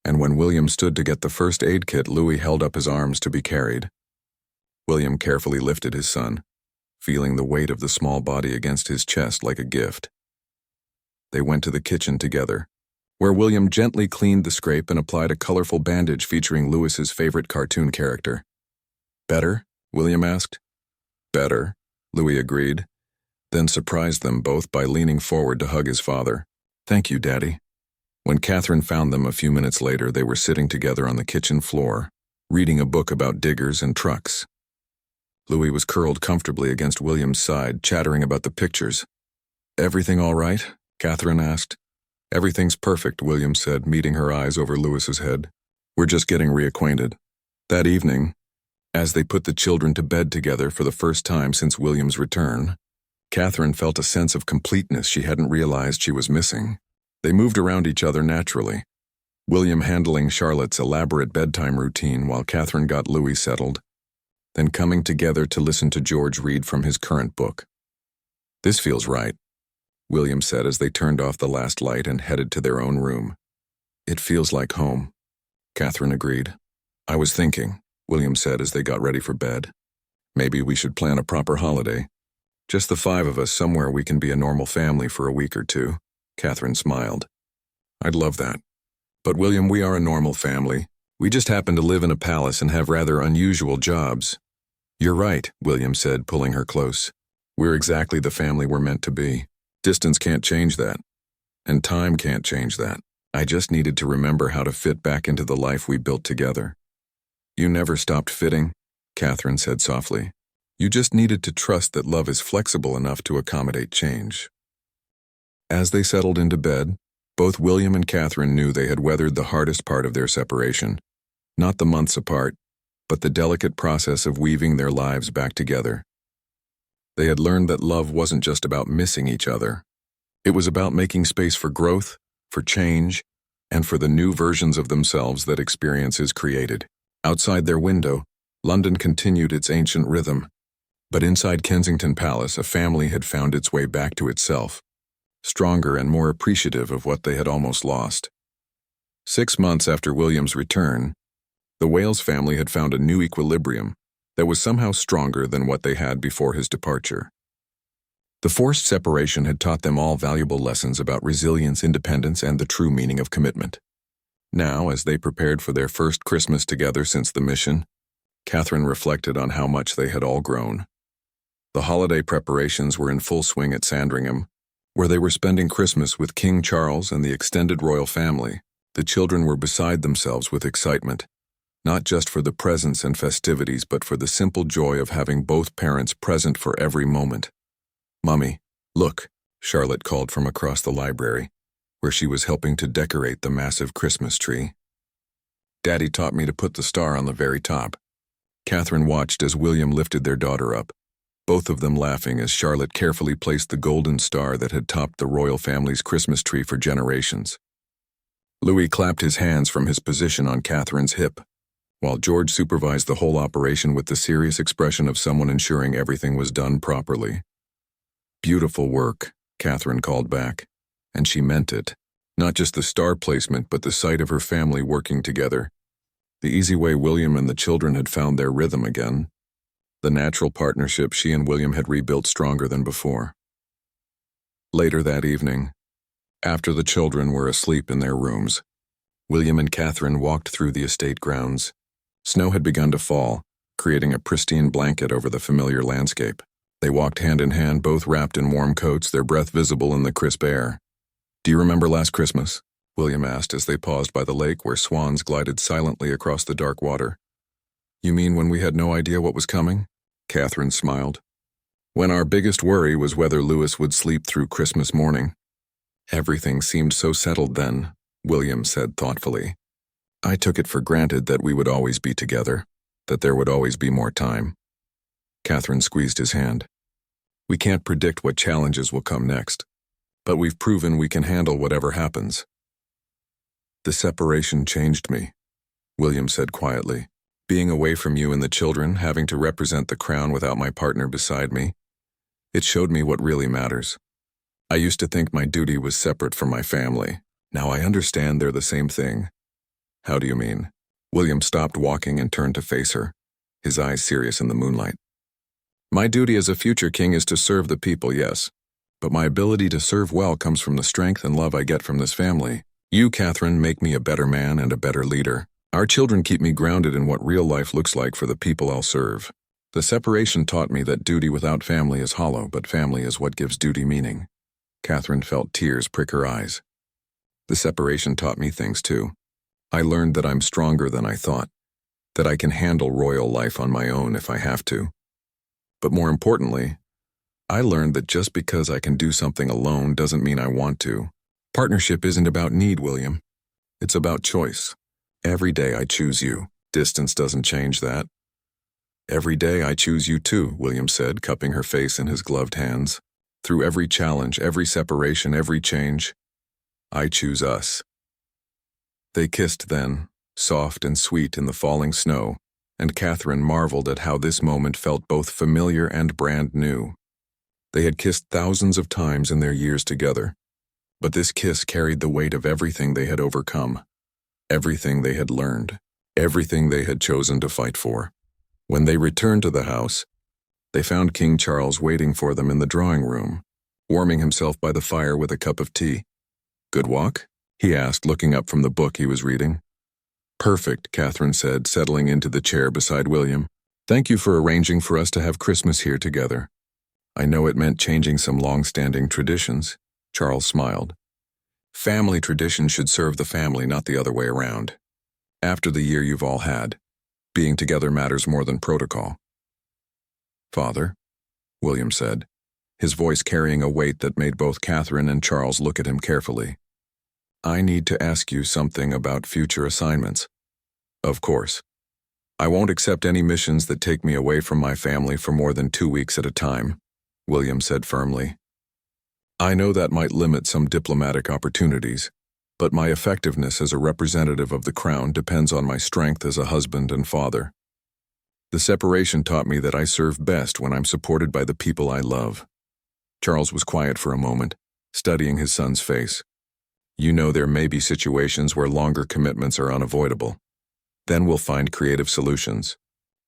and when William stood to get the first aid kit, Louis held up his arms to be carried. William carefully lifted his son, feeling the weight of the small body against his chest like a gift. They went to the kitchen together, where William gently cleaned the scrape and applied a colorful bandage featuring Louis's favorite cartoon character. "Better?" William asked. "Better," Louis agreed, then surprised them both by leaning forward to hug his father. "Thank you, Daddy." When Catherine found them a few minutes later, they were sitting together on the kitchen floor, reading a book about diggers and trucks. Louis was curled comfortably against William's side, chattering about the pictures. "Everything all right?" Catherine asked. "Everything's perfect," William said, meeting her eyes over Louis's head. "We're just getting reacquainted." That evening, as they put the children to bed together for the first time since William's return, Catherine felt a sense of completeness she hadn't realized she was missing. They moved around each other naturally, William handling Charlotte's elaborate bedtime routine while Catherine got Louis settled, then coming together to listen to George read from his current book. "This feels right," William said as they turned off the last light and headed to their own room. "It feels like home," Catherine agreed. "I was thinking," William said as they got ready for bed, "maybe we should plan a proper holiday. Just the 5 of us, somewhere we can be a normal family for a week or 2. Catherine smiled. "I'd love that. But William, we are a normal family. We just happen to live in a palace and have rather unusual jobs." "You're right," William said, pulling her close. "We're exactly the family we're meant to be. Distance can't change that. And time can't change that. I just needed to remember how to fit back into the life we built together." "You never stopped fitting," Catherine said softly. "You just needed to trust that love is flexible enough to accommodate change." As they settled into bed, both William and Catherine knew they had weathered the hardest part of their separation. Not the months apart, but the delicate process of weaving their lives back together. They had learned that love wasn't just about missing each other. It was about making space for growth, for change, and for the new versions of themselves that experiences created. Outside their window, London continued its ancient rhythm. But inside Kensington Palace, a family had found its way back to itself, stronger and more appreciative of what they had almost lost. 6 months after William's return, the Wales family had found a new equilibrium that was somehow stronger than what they had before his departure. The forced separation had taught them all valuable lessons about resilience, independence, and the true meaning of commitment. Now, as they prepared for their first Christmas together since the mission, Catherine reflected on how much they had all grown. The holiday preparations were in full swing at Sandringham, where they were spending Christmas with King Charles and the extended royal family. The children were beside themselves with excitement, not just for the presents and festivities, but for the simple joy of having both parents present for every moment. "Mummy, look," Charlotte called from across the library, where she was helping to decorate the massive Christmas tree. "Daddy taught me to put the star on the very top." Catherine watched as William lifted their daughter up, both of them laughing as Charlotte carefully placed the golden star that had topped the royal family's Christmas tree for generations. Louis clapped his hands from his position on Catherine's hip, while George supervised the whole operation with the serious expression of someone ensuring everything was done properly. "Beautiful work," Catherine called back, and she meant it. Not just the star placement, but the sight of her family working together. The easy way William and the children had found their rhythm again. The natural partnership she and William had rebuilt stronger than before. Later that evening, after the children were asleep in their rooms, William and Catherine walked through the estate grounds. Snow had begun to fall, creating a pristine blanket over the familiar landscape. They walked hand in hand, both wrapped in warm coats, their breath visible in the crisp air. "Do you remember last Christmas?" William asked as they paused by the lake where swans glided silently across the dark water. "You mean when we had no idea what was coming?" Catherine smiled. "When our biggest worry was whether Louis would sleep through Christmas morning. Everything seemed so settled then," William said thoughtfully. "I took it for granted that we would always be together, that there would always be more time." Catherine squeezed his hand. "We can't predict what challenges will come next, but we've proven we can handle whatever happens." "The separation changed me," William said quietly. "Being away from you and the children, having to represent the crown without my partner beside me, it showed me what really matters. I used to think my duty was separate from my family. Now I understand they're the same thing." "How do you mean?" William stopped walking and turned to face her, his eyes serious in the moonlight. "My duty as a future king is to serve the people, yes, but my ability to serve well comes from the strength and love I get from this family. You, Catherine, make me a better man and a better leader. Our children keep me grounded in what real life looks like for the people I'll serve. The separation taught me that duty without family is hollow, but family is what gives duty meaning." Catherine felt tears prick her eyes. "The separation taught me things too. I learned that I'm stronger than I thought, that I can handle royal life on my own if I have to. But more importantly, I learned that just because I can do something alone doesn't mean I want to. Partnership isn't about need, William. It's about choice. Every day I choose you. Distance doesn't change that." "Every day I choose you too," William said, cupping her face in his gloved hands. "Through every challenge, every separation, every change, I choose us." They kissed then, soft and sweet in the falling snow, and Catherine marveled at how this moment felt both familiar and brand new. They had kissed thousands of times in their years together, but this kiss carried the weight of everything they had overcome, everything they had learned, everything they had chosen to fight for. When they returned to the house, they found King Charles waiting for them in the drawing room, warming himself by the fire with a cup of tea. "Good walk?" he asked, looking up from the book he was reading. "Perfect," Catherine said, settling into the chair beside William. "Thank you for arranging for us to have Christmas here together." "I know it meant changing some long-standing traditions," Charles smiled. "Family tradition should serve the family, not the other way around. After the year you've all had, being together matters more than protocol." "Father," William said, his voice carrying a weight that made both Catherine and Charles look at him carefully. "I need to ask you something about future assignments." "Of course. I won't accept any missions that take me away from my family for more than 2 weeks at a time." William said firmly. I know that might limit some diplomatic opportunities, but my effectiveness as a representative of the crown depends on my strength as a husband and father. The separation taught me that I serve best when I'm supported by the people I love. Charles was quiet for a moment, studying his son's face. You know, there may be situations where longer commitments are unavoidable. Then we'll find creative solutions.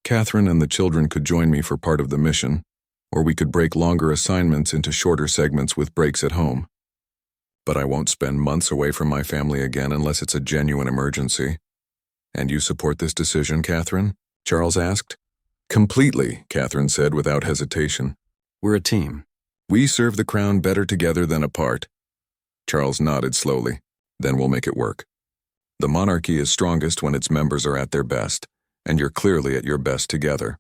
Catherine and the children could join me for part of the mission, or we could break longer assignments into shorter segments with breaks at home. But I won't spend months away from my family again unless it's a genuine emergency. And you support this decision, Catherine? Charles asked. Completely, Catherine said without hesitation. We're a team. We serve the crown better together than apart. Charles nodded slowly. Then we'll make it work. The monarchy is strongest when its members are at their best, and you're clearly at your best together.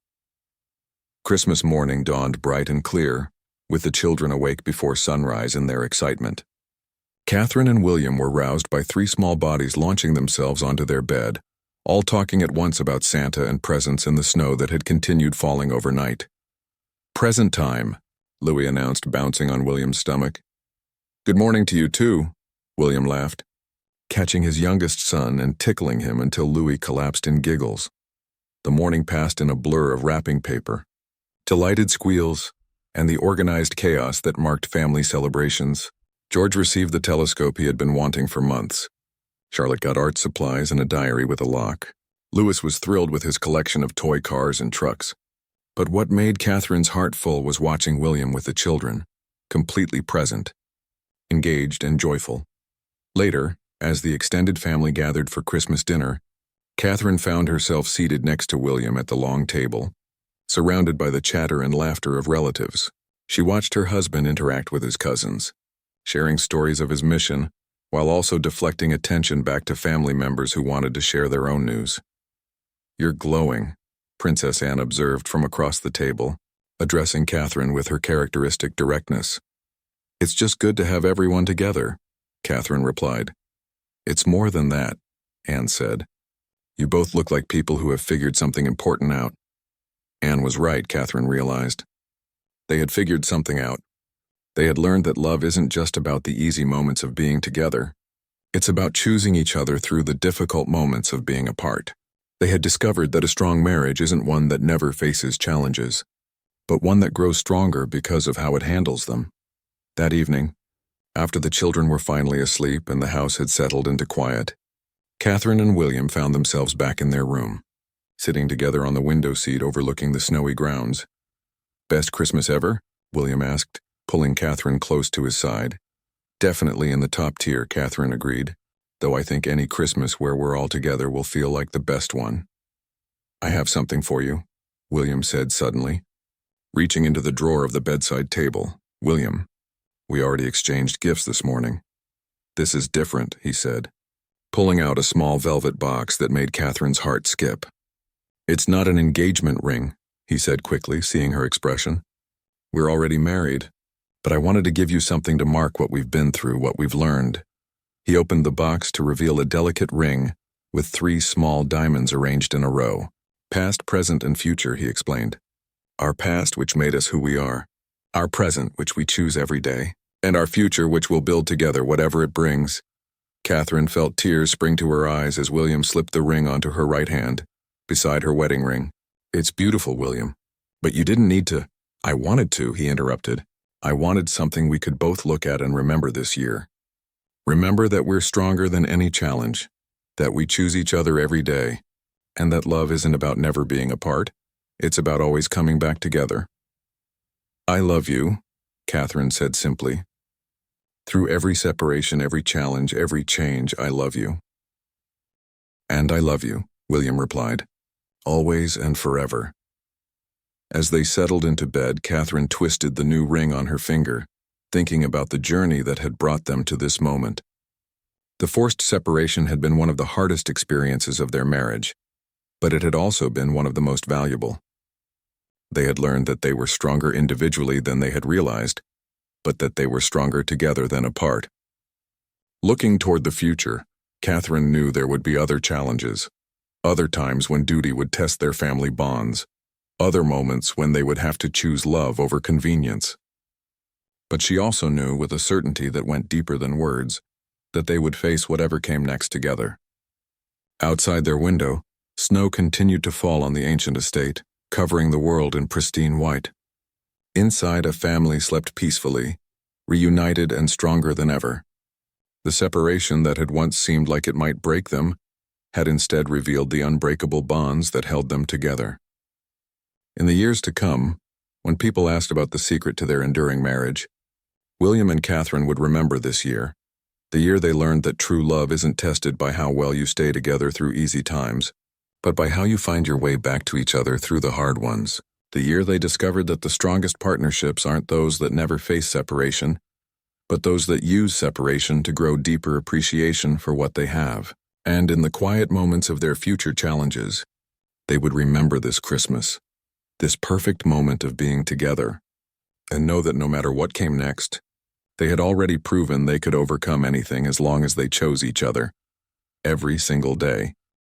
Christmas morning dawned bright and clear, with the children awake before sunrise in their excitement. Catherine and William were roused by 3 small bodies launching themselves onto their bed, all talking at once about Santa and presents in the snow that had continued falling overnight. Present time, Louis announced, bouncing on William's stomach. Good morning to you too, William laughed, catching his youngest son and tickling him until Louis collapsed in giggles. The morning passed in a blur of wrapping paper, delighted squeals, and the organized chaos that marked family celebrations. George received the telescope he had been wanting for months. Charlotte got art supplies and a diary with a lock. Louis was thrilled with his collection of toy cars and trucks. But what made Catherine's heart full was watching William with the children, completely present, engaged and joyful. Later, as the extended family gathered for Christmas dinner, Catherine found herself seated next to William at the long table, surrounded by the chatter and laughter of relatives. She watched her husband interact with his cousins, sharing stories of his mission, while also deflecting attention back to family members who wanted to share their own news. You're glowing, Princess Anne observed from across the table, addressing Catherine with her characteristic directness. It's just good to have everyone together, Catherine replied. It's more than that, Anne said. You both look like people who have figured something important out. Anne was right, Catherine realized. They had figured something out. They had learned that love isn't just about the easy moments of being together. It's about choosing each other through the difficult moments of being apart. They had discovered that a strong marriage isn't one that never faces challenges, but one that grows stronger because of how it handles them. That evening, after the children were finally asleep and the house had settled into quiet, Catherine and William found themselves back in their room, sitting together on the window seat overlooking the snowy grounds. Best Christmas ever? William asked, pulling Catherine close to his side. Definitely in the top tier, Catherine agreed, though I think any Christmas where we're all together will feel like the best one. I have something for you, William said suddenly, reaching into the drawer of the bedside table. William, we already exchanged gifts this morning. This is different, he said, pulling out a small velvet box that made Catherine's heart skip. It's not an engagement ring, he said quickly, seeing her expression. We're already married, but I wanted to give you something to mark what we've been through, what we've learned. He opened the box to reveal a delicate ring with 3 small diamonds arranged in a row. Past, present, and future, he explained. Our past, which made us who we are. Our present, which we choose every day. And our future, which we'll build together, whatever it brings. Catherine felt tears spring to her eyes as William slipped the ring onto her right hand, beside her wedding ring. It's beautiful, William. But you didn't need to. I wanted to, he interrupted. I wanted something we could both look at and remember this year. Remember that we're stronger than any challenge, that we choose each other every day, and that love isn't about never being apart. It's about always coming back together. I love you, Catherine said simply. Through every separation, every challenge, every change, I love you. And I love you, William replied. Always and forever. As they settled into bed, Catherine twisted the new ring on her finger, thinking about the journey that had brought them to this moment. The forced separation had been one of the hardest experiences of their marriage, but it had also been one of the most valuable. They had learned that they were stronger individually than they had realized, but that they were stronger together than apart. Looking toward the future, Catherine knew there would be other challenges, other times when duty would test their family bonds, other moments when they would have to choose love over convenience. But she also knew, with a certainty that went deeper than words, that they would face whatever came next together. Outside their window, snow continued to fall on the ancient estate, covering the world in pristine white. Inside, a family slept peacefully, reunited and stronger than ever. The separation that had once seemed like it might break them had instead revealed the unbreakable bonds that held them together. In the years to come, when people asked about the secret to their enduring marriage, William and Catherine would remember this year, the year they learned that true love isn't tested by how well you stay together through easy times, but by how you find your way back to each other through the hard ones. The year they discovered that the strongest partnerships aren't those that never face separation, but those that use separation to grow deeper appreciation for what they have. And in the quiet moments of their future challenges, they would remember this Christmas, this perfect moment of being together, and know that no matter what came next, they had already proven they could overcome anything as long as they chose each other, every single day.